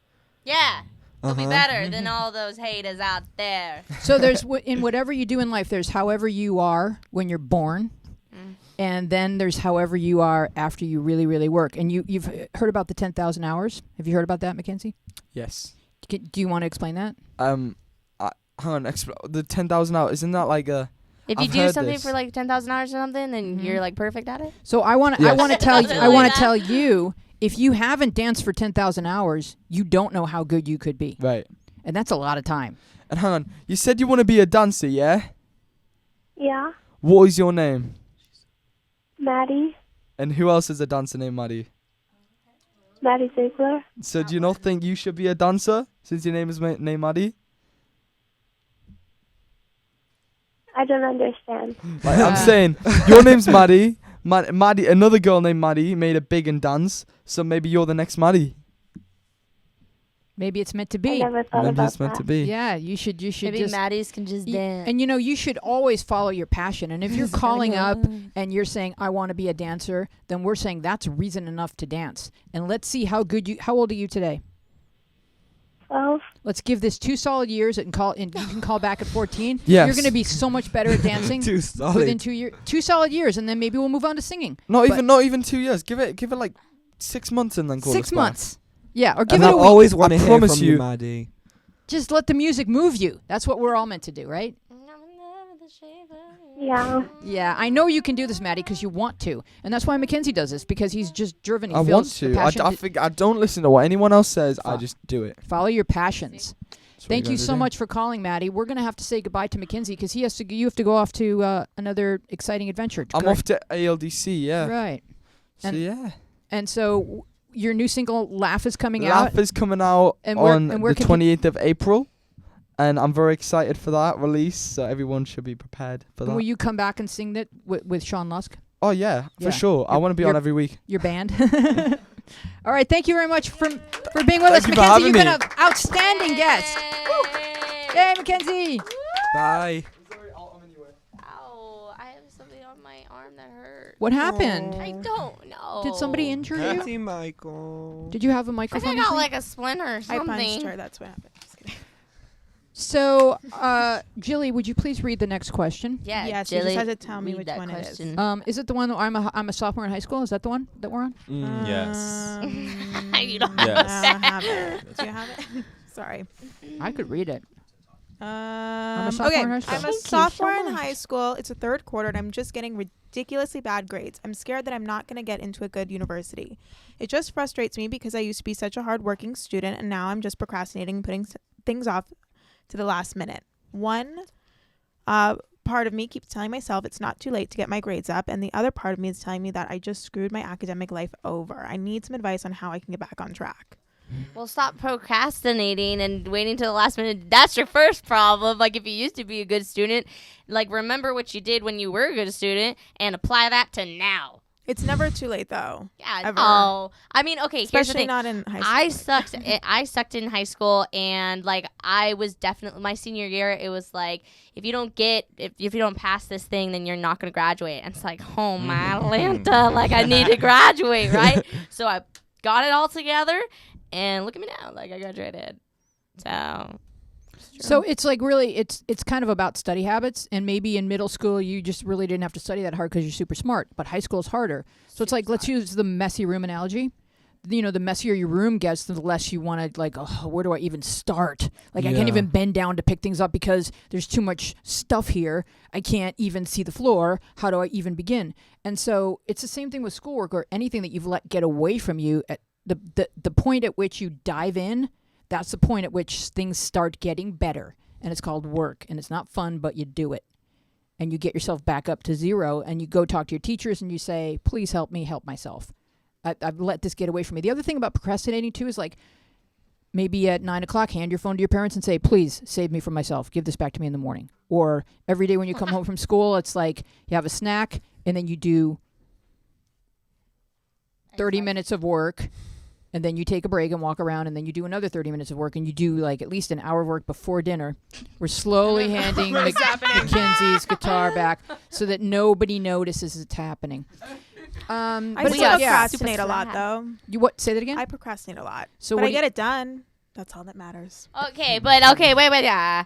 Yeah. You'll be Uh-huh. better than all those haters out there. So there's in whatever you do in life, there's however you are when you're born, and then there's however you are after you really, really work. And you've heard about the 10,000 hours. Have you heard about that, Mackenzie? Yes. Do you want to explain that? Hang on. The 10,000 hours, isn't that like a? If you I've do heard something this. for like 10,000 hours or something, then you're like perfect at it. So I want to Yes. tell you, Something I like want that. to tell you, if you haven't danced for 10,000 hours, you don't know how good you could be. Right. And that's a lot of time. And hang on, you said you want to be a dancer, yeah? Yeah. What is your name? Maddie. And who else is a dancer named Maddie? Maddie Ziegler. So do you not think you should be a dancer since your name is named Maddie? I don't understand. Like, I'm saying, your name's Maddie. Maddie, another girl named Maddie made it big in dance. So maybe you're the next Maddie. Maybe it's meant to be. I never thought Maybe about it's meant that. to be. Yeah, you should Maybe just Maddies can just dance. And you should always follow your passion. And if you're Just gotta calling go up on. and you're saying I want to be a dancer, then we're saying that's reason enough to dance. And let's see how old are you today? 12. Let's give this 2 solid years and you can call back at 14. Yes. You're going to be so much better at dancing 2 solid. within 2 years. 2 solid years, and then maybe we'll move on to singing. Not But even 2 years. Give it like 6 months and then call 6 us back. months. Yeah, or give And it I a week. always want I to hear promise from you. you, Maddie. Just let the music move you. That's what we're all meant to do, right? Yeah. Yeah, I know you can do this, Maddie, because you want to, and that's why MacKenzie does this, because he's just driven. He I want feels the to. passion I don't listen to what anyone else says. I just do it. Follow your passions. That's what Thank you gotta so do. much for calling, Maddie. We're gonna have to say goodbye to MacKenzie because you have to go off to another exciting adventure. I'm off to ALDC. Yeah. Right. So yeah. And so your new single "Laugh" is coming Laugh out. is coming out And on where the can 28th of April, and I'm very excited for that release. So everyone should be prepared for And that. will you come back and sing that with Sean Lusk? Oh yeah, Yeah. for sure. I want to be on every week. Your band. All right. Thank you very much for being with us, Thank you for MacKenzie. having You've me. been an outstanding guest. Yay, MacKenzie. Bye. Ow, I have something on my arm that hurts. What happened? I don't know. Did somebody injure you? KatieMichal. Did you have a I microphone? think I got injury? like a splinter or I something. punched her. That's what happened. Just kidding. So, Jilly, would you please read the next question? Yeah, Yes, you Jilly, just have to tell me read which that one it is. question. Is it the one that I'm a sophomore in high school? Is that the one that we're on? Yes. You don't Yes. have it. Do you have it? Sorry. I could read it. a sophomore Okay, in high school. I'm a Thank you sophomore so in much. high school. It's a third quarter, and I'm just getting ridiculously bad grades. I'm scared that I'm not going to get into a good university. It just frustrates me because I used to be such a hardworking student, and now I'm just procrastinating and putting things off to the last minute. One part of me keeps telling myself it's not too late to get my grades up, and the other part of me is telling me that I just screwed my academic life over. I need some advice on how I can get back on track. Well, stop procrastinating and waiting till the last minute. That's your first problem. Like, if you used to be a good student, like, remember what you did when you were a good student and apply that to now. It's never too late, though. Yeah, ever. no. I mean, okay, here's the Especially thing. not in high school. I sucked in high school, and like I was definitely my senior year. It was like if you don't pass this thing, then you're not gonna graduate. And it's like, oh my Atlanta, like I need to graduate, right? So I got it all together, and look at me now, like I graduated. So it's like really, it's kind of about study habits, and maybe in middle school you just really didn't have to study that hard because you're super smart, but high school is harder. So it's like, let's use the messy room analogy. You know, the messier your room gets, the less you want to, like, oh, where do I even start? Like, I can't Yeah. even bend down to pick things up because there's too much stuff here. I can't even see the floor. How do I even begin? And so it's the same thing with schoolwork or anything that you've let get away from you. At the point at which you dive in, that's the point at which things start getting better. And it's called work. And it's not fun, but you do it. And you get yourself back up to zero, and you go talk to your teachers and you say, please help me help myself. I've let this get away from me. The other thing about procrastinating, too, is like maybe at 9 o'clock, hand your phone to your parents and say, please save me from myself. Give this back to me in the morning. Or every day when you come home from school, it's like you have a snack and then you do 30 minutes of work. And then you take a break and walk around, and then you do another 30 minutes of work, and you do like at least an hour of work before dinner. We're slowly handing MacKenzie's guitar back so that nobody notices it's happening. I But still yeah, procrastinate a lot, though. You what? Say that again. I procrastinate a lot. So but what I do you- get it done. That's all that matters. Okay, but wait.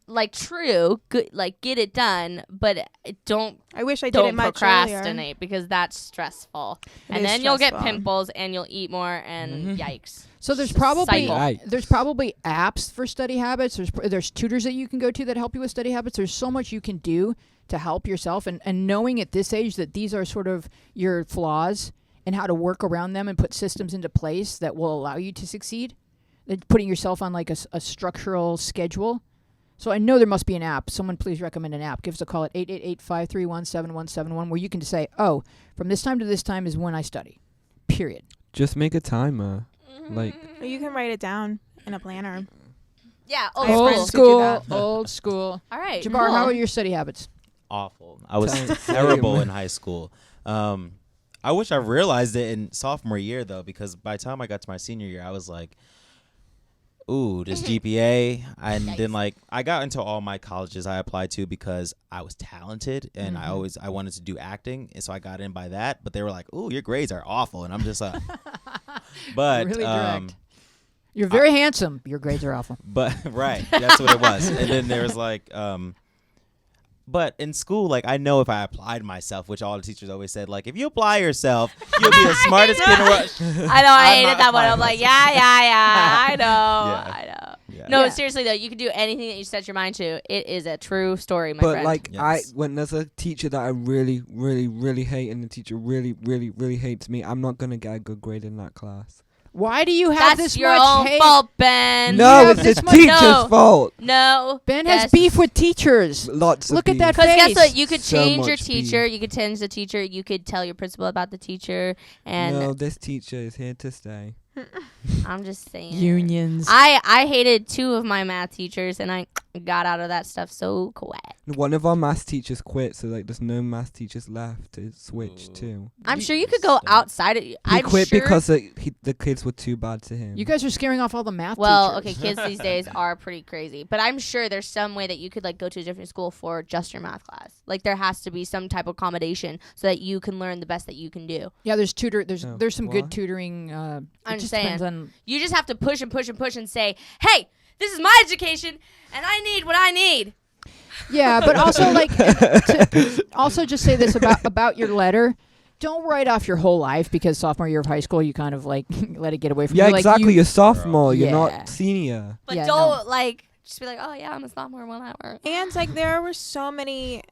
Like true, good. Like get it done, but don't. I wish I did don't it much procrastinate because that's stressful, It and is then you'll get stressful. pimples and you'll eat more and yikes. So there's It's a probably cycle. there's probably apps for study habits. There's tutors that you can go to that help you with study habits. There's so much you can do to help yourself, and knowing at this age that these are sort of your flaws and how to work around them and put systems into place that will allow you to succeed. Putting yourself on like a structural schedule So I know there must be an app. Someone please recommend an app. Give us a call at 888-531-7171 where you can just say, oh, from this time to this time is when I study. Period. Just make a timer. Like, Or you can write it down in a planner. Yeah, I have old friends who do school. that. Old school. All right. Jabbar, cool. how are your study habits? Awful. I was terrible in high school. I wish I realized it in sophomore year though, because by the time I got to my senior year, I was like, ooh, this GPA. And then like I got into all my colleges I applied to because I was talented and I wanted to do acting, and so I got in by that. But they were like, ooh, your grades are awful, and I'm just like, but really direct. You're very handsome. Your grades are awful. But right, that's what it was. And then there was like, but in school, like I know if I applied myself, which all the teachers always said, like if you apply yourself, you'll be the smartest kid in the world. I know, I hated that one. I'm like, yeah, I know, Yeah. I know. Yeah. No, Yeah. seriously though, you can do anything that you set your mind to. It is a true story, my but friend. like Yes. when there's a teacher that I really, really, really hate, and the teacher really, really, really hates me, I'm not gonna get a good grade in that class. Why do you have That's this your much own hate? fault, Ben. No, have it's this the much- teacher's No. fault. No. Ben has that's- beef with teachers. Lots of Look at beef. that Because guess face. what? You could So change your much teacher. beef. You could change the teacher. You could tell your principal about the teacher. And No, this teacher is here to stay. I'm just saying. Unions. I hated 2 of my math teachers, and I got out of that stuff so quick. One of our math teachers quit, so like there's no math teachers left to switch to. I'm sure you could go outside of. He I'm quit sure, because the kids were too bad to him. You guys are scaring off all the math Well, teachers. okay, kids these days are pretty crazy, but I'm sure there's some way that you could like go to a different school for just your math class. Like there has to be some type of accommodation so that you can learn the best that you can do. Yeah, there's there's some good what? tutoring. I'm it just just saying. depends on. You just have to push and push and push and say, "Hey, this is my education, and I need what I need." Yeah, but also like to also just say this about your letter. Don't write off your whole life because sophomore year of high school you kind of like let it get away from you. Yeah, Like, exactly. you- You're sophomore. You're Yeah. not senior. But Yeah, don't like just be like, "Oh yeah, I'm a sophomore, well that works." And like there were so many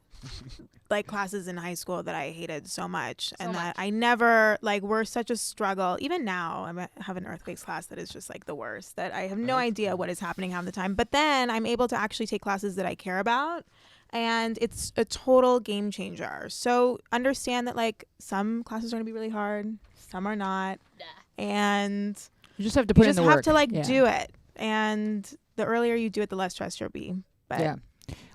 like classes in high school that I hated so much, and that I never like were such a struggle. Even now, I have an earthquakes class that is just like the worst. That I have no idea what is happening half the time. But then I'm able to actually take classes that I care about, and it's a total game changer. So understand that like some classes are gonna be really hard, some are not, and You just have to put you in just the have work. to like Yeah. do it. And the earlier you do it, the less stressed you'll be. But Yeah.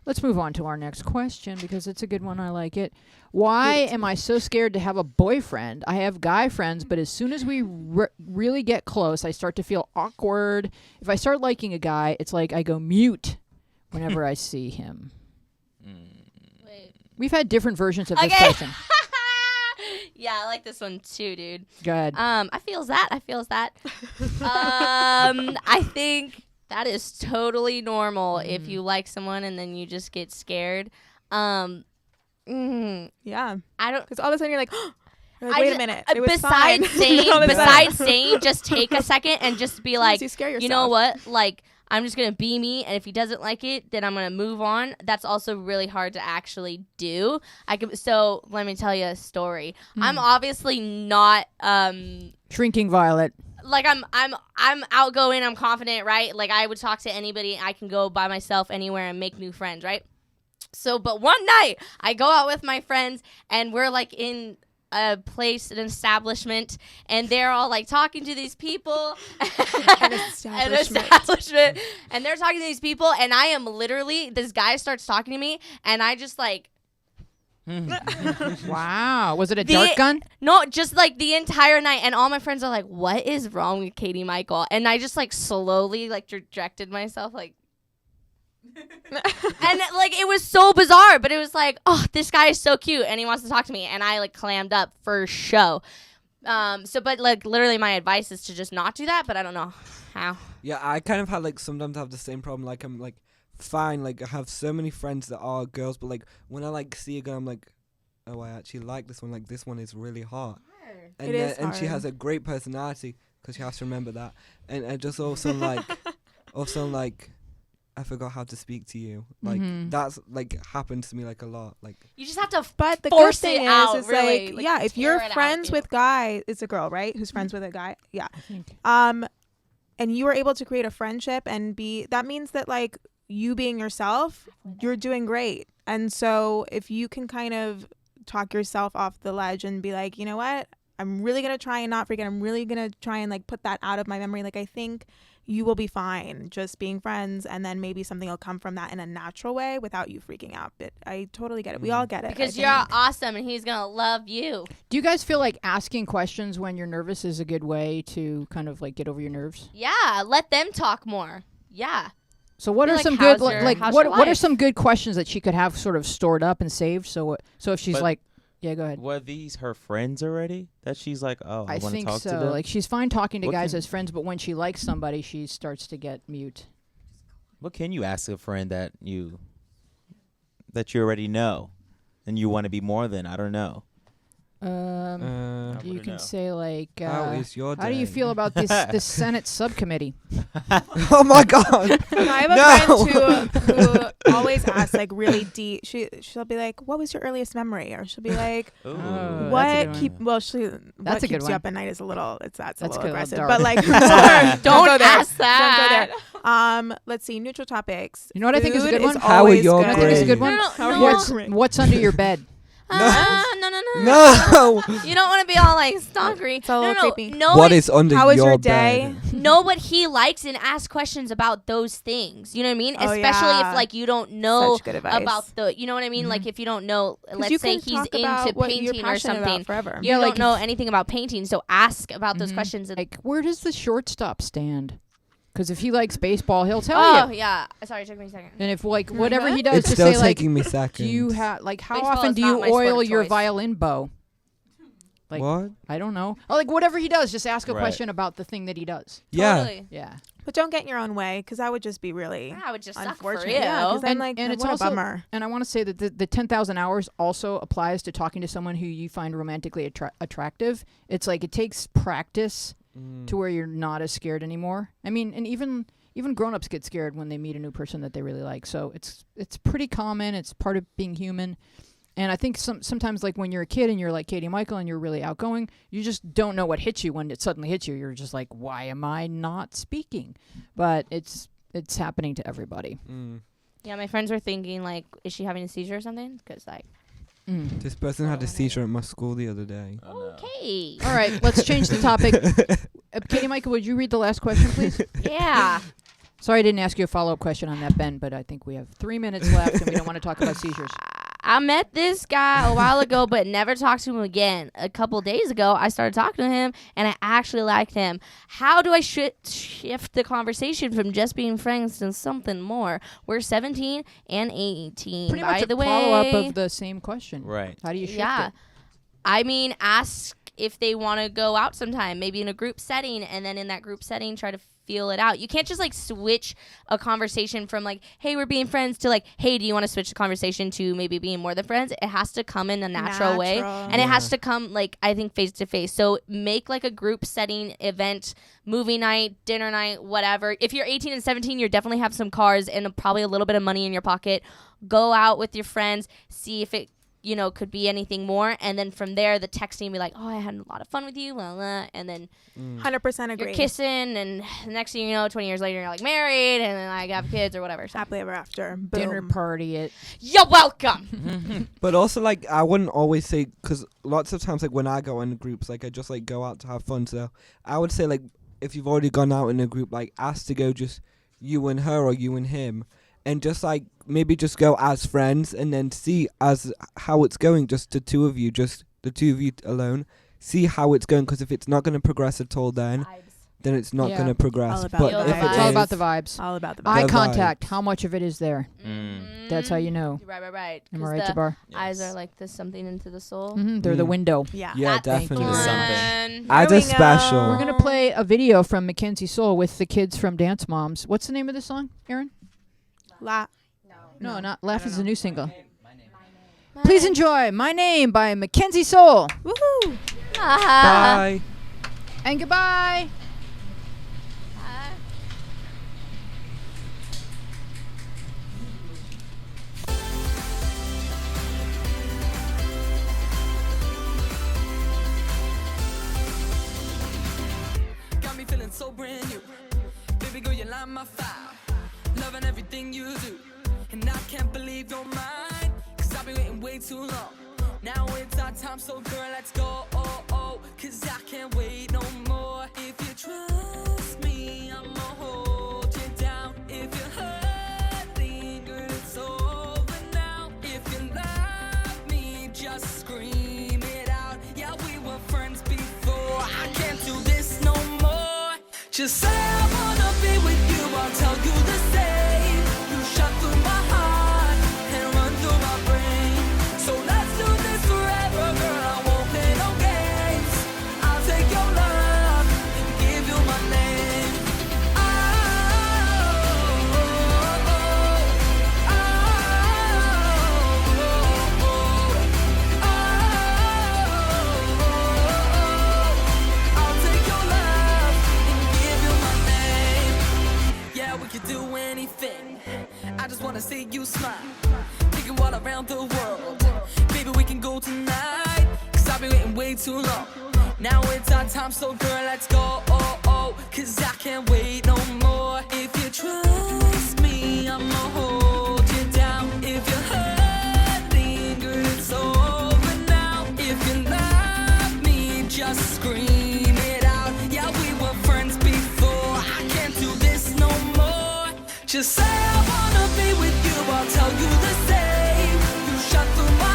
Let's move on to our next question because it's a good one. I like it. Why am I so scared to have a boyfriend? I have guy friends, but as soon as we really get close, I start to feel awkward. If I start liking a guy, it's like I go mute whenever I see him. We've had different versions of this question. Yeah, I like this one too, dude. Go ahead. I feels that. I think that is totally normal if you like someone and then you just get scared. yeah, I don't. because all of a sudden you're like, wait a minute. It was Besides fine. saying, All of a sudden. just take a second and just be Sometimes like, you scare you know yourself. what, like. I'm just going to be me, and if he doesn't like it, then I'm going to move on. That's also really hard to actually do. So let me tell you a story. I'm obviously not Shrinking Violet. like I'm outgoing, I'm confident, right? Like I would talk to anybody. I can go by myself anywhere and make new friends, right? So, but one night I go out with my friends and we're like in a place, an establishment, and they're all like talking to these people. An establishment. And they're talking to these people, and I am literally, this guy starts talking to me, and I just like, Wow. Was it a dart gun? No, just like the entire night, and all my friends are like, "What is wrong with KatieMichal?" And I just like slowly like rejected myself, like, and like it was so bizarre, but it was like, oh, this guy is so cute, and he wants to talk to me, and I like clammed up for show. But like literally, my advice is to just not do that, but I don't know how. Yeah, I kind of had like sometimes have the same problem. Like I'm like fine, like I have so many friends that are girls, but like when I like see a girl, I'm like, oh, I actually like this one. Like this one is really hot, and It is and she has hard. a great personality because you have to remember that. And I just also like I forgot how to speak to you. Like that's like happened to me like a lot. Like You just have to But the force good thing it out, is really. like, yeah, if you're tear it out, friends you know? with guy, it's a girl, right? Who's friends with a guy? Yeah. I think. And you were able to create a friendship and that means that like you being yourself, you're doing great. And so if you can kind of talk yourself off the ledge and be like, you know what, I'm really going to try and not forget. I'm really going to try and like put that out of my memory. Like, I think you will be fine just being friends, and then maybe something will come from that in a natural way without you freaking out. But I totally get it. We all get it. Because you're awesome and he's going to love you. Do you guys feel like asking questions when you're nervous is a good way to kind of like get over your nerves? Yeah, let them talk more. Yeah. So what are Like, some how's good your- like how's what your what are life? some good questions that she could have sort of stored up and saved? So if she's But- like, yeah, go ahead. Were these her friends already? That she's like, oh, I want to think talk so. to them? Like she's fine talking to What guys can- as friends, but when she likes somebody, she starts to get mute. What can you ask a friend that you already know and you want to be more than? I don't know. You can say like, How is your how do you day? feel about this Senate subcommittee? Oh my God! I have a friend who always asks like really deep. She'll be like, "What was your earliest memory?" Or she'll be like, Ooh, "What that's a good keep?" one. Well, what That's a good keeps one. you up at night is a little. That's a little good, aggressive. dark. But like, Don't go there. ask that. Don't go there. Let's see. Neutral topics. You know what I think is a Food good one? How are always your good. I think it's a good one. No, How are What's, your grades? what's under your bed? No. No. You don't want to be all like stalkery. It's a little no, creepy. Know What is under How was your your day? bed? know what he likes and ask questions about those things. You know what I mean? Oh, Especially yeah. if like you don't know Such good advice. about the. You know what I mean? Like if you don't know, 'Cause let's you say can he's talk about into what you're painting or passionate about something. forever. You Yeah, don't like know anything about painting, so ask about those questions. And, Like, where does the shortstop stand? Because if he likes baseball, he'll tell oh you. yeah, sorry, it took me a second. And if like whatever he does, It's just still say like, taking me do seconds. you have like how Baseball often is do not you my sport oil of your choice. violin bow? Like What? I don't know. Oh, like whatever he does, just ask a Right. question about the thing that he does. Yeah. Totally. Yeah. But don't get in your own way, because that would just be really That would just suck for unfortunate. you. Yeah, because then And- like, and it's what also- a bummer. And I want to say that the 10,000 hours also applies to talking to someone who you find romantically attractive. It's like it takes practice to where you're not as scared anymore. I mean, and even grown-ups get scared when they meet a new person that they really like. So it's pretty common. It's part of being human. And I think sometimes like when you're a kid and you're like KatieMichal and you're really outgoing, you just don't know what hits you when it suddenly hits you. You're just like, why am I not speaking? But it's happening to everybody. Yeah, my friends were thinking like, is she having a seizure or something? Because like, This person had a seizure at my school the other day. okay. All right, let's change the topic. KatieMichal, would you read the last question, please? Yeah. Sorry I didn't ask you a follow-up question on that, Ben, but I think we have 3 minutes left and we don't want to talk about seizures. I met this guy a while ago, but never talked to him again. A couple days ago, I started talking to him, and I actually liked him. How do I shift the conversation from just being friends to something more? We're 17 and 18. Pretty by much a the way. follow-up of the same question. Right. How do you shift Yeah. it? I mean, ask if they want to go out sometime, maybe in a group setting, and then in that group setting, try to feel it out. You can't just like switch a conversation from like, hey, we're being friends to like, hey, do you want to switch the conversation to maybe being more than friends? It has to come in a natural way, and it has to come like, I think, face to face. So make like a group setting event, movie night, dinner night, whatever. If you're 18 and 17, you definitely have some cars and probably a little bit of money in your pocket. Go out with your friends, see if it could be anything more, and then from there the texting be like, oh, I had a lot of fun with you, blah, blah, and then 100% agree. you're kissing, and the next thing you know, 20 years later, you're like married, and then like have kids or whatever. So. Happily ever after. Dinner Boom. party it. You're welcome. But also, like, I wouldn't always say, because lots of times, like, when I go in groups, like, I just, like, go out to have fun. So I would say, like, if you've already gone out in a group, like, ask to go just you and her or you and him. And just, like, maybe just go as friends and then see as how it's going, just the two of you, just the two of you alone. See how it's going, because if it's not going to progress at all then it's not Yeah. going to progress. All about But the if vibes. it It's all is, about the vibes. All about the Eye The contact. vibes. How much of it is there? That's how you know. Right. Am I 'Cause right, the Jabbar? eyes are like this something into the soul. They're the window. Yeah. Yeah, That's definitely. fun. As Here a we go. special. We're going to play a video from MacKenzie Sol with the kids from Dance Moms. What's the name of the song, Aaron? No, not Laugh is a new single. Please enjoy My Name by MacKenzie Sol. Woohoo! Bye. And goodbye. Got me feeling so brand new. Baby girl, you light my fire. Loving everything everything you do. And I can't believe you're mine, 'cause I've been waiting way too long. Now it's our time, so girl, let's go. Oh, oh, 'cause I can't wait no more. If you trust me, I'ma hold you down. If you're hurting, girl, it's over now. If you love me, just scream it out. Yeah, we were friends before. I can't do this no more. Just say I wanna be with you, I'll tell you the same. You shot through my heart and run through my brain. So let's do this forever, girl, I won't play no games. I'll take your love and give you my name. Oh, oh, oh, I'll take your love and give you my name. Yeah, we could do anything. I just wanna see you smile. Take you all around the world. Baby, we can go tonight, 'cause I've been waiting way too long. Now it's our time, so girl, let's go. Oh, oh, 'cause I can't wait no more. If you trust me, I'ma hold you down. If you're hurting, girl, it's over now. If you love me, just scream it out. Yeah, we were friends before. I can't do this no more. Just say I wanna be with you, I'll tell you the same. You shot through my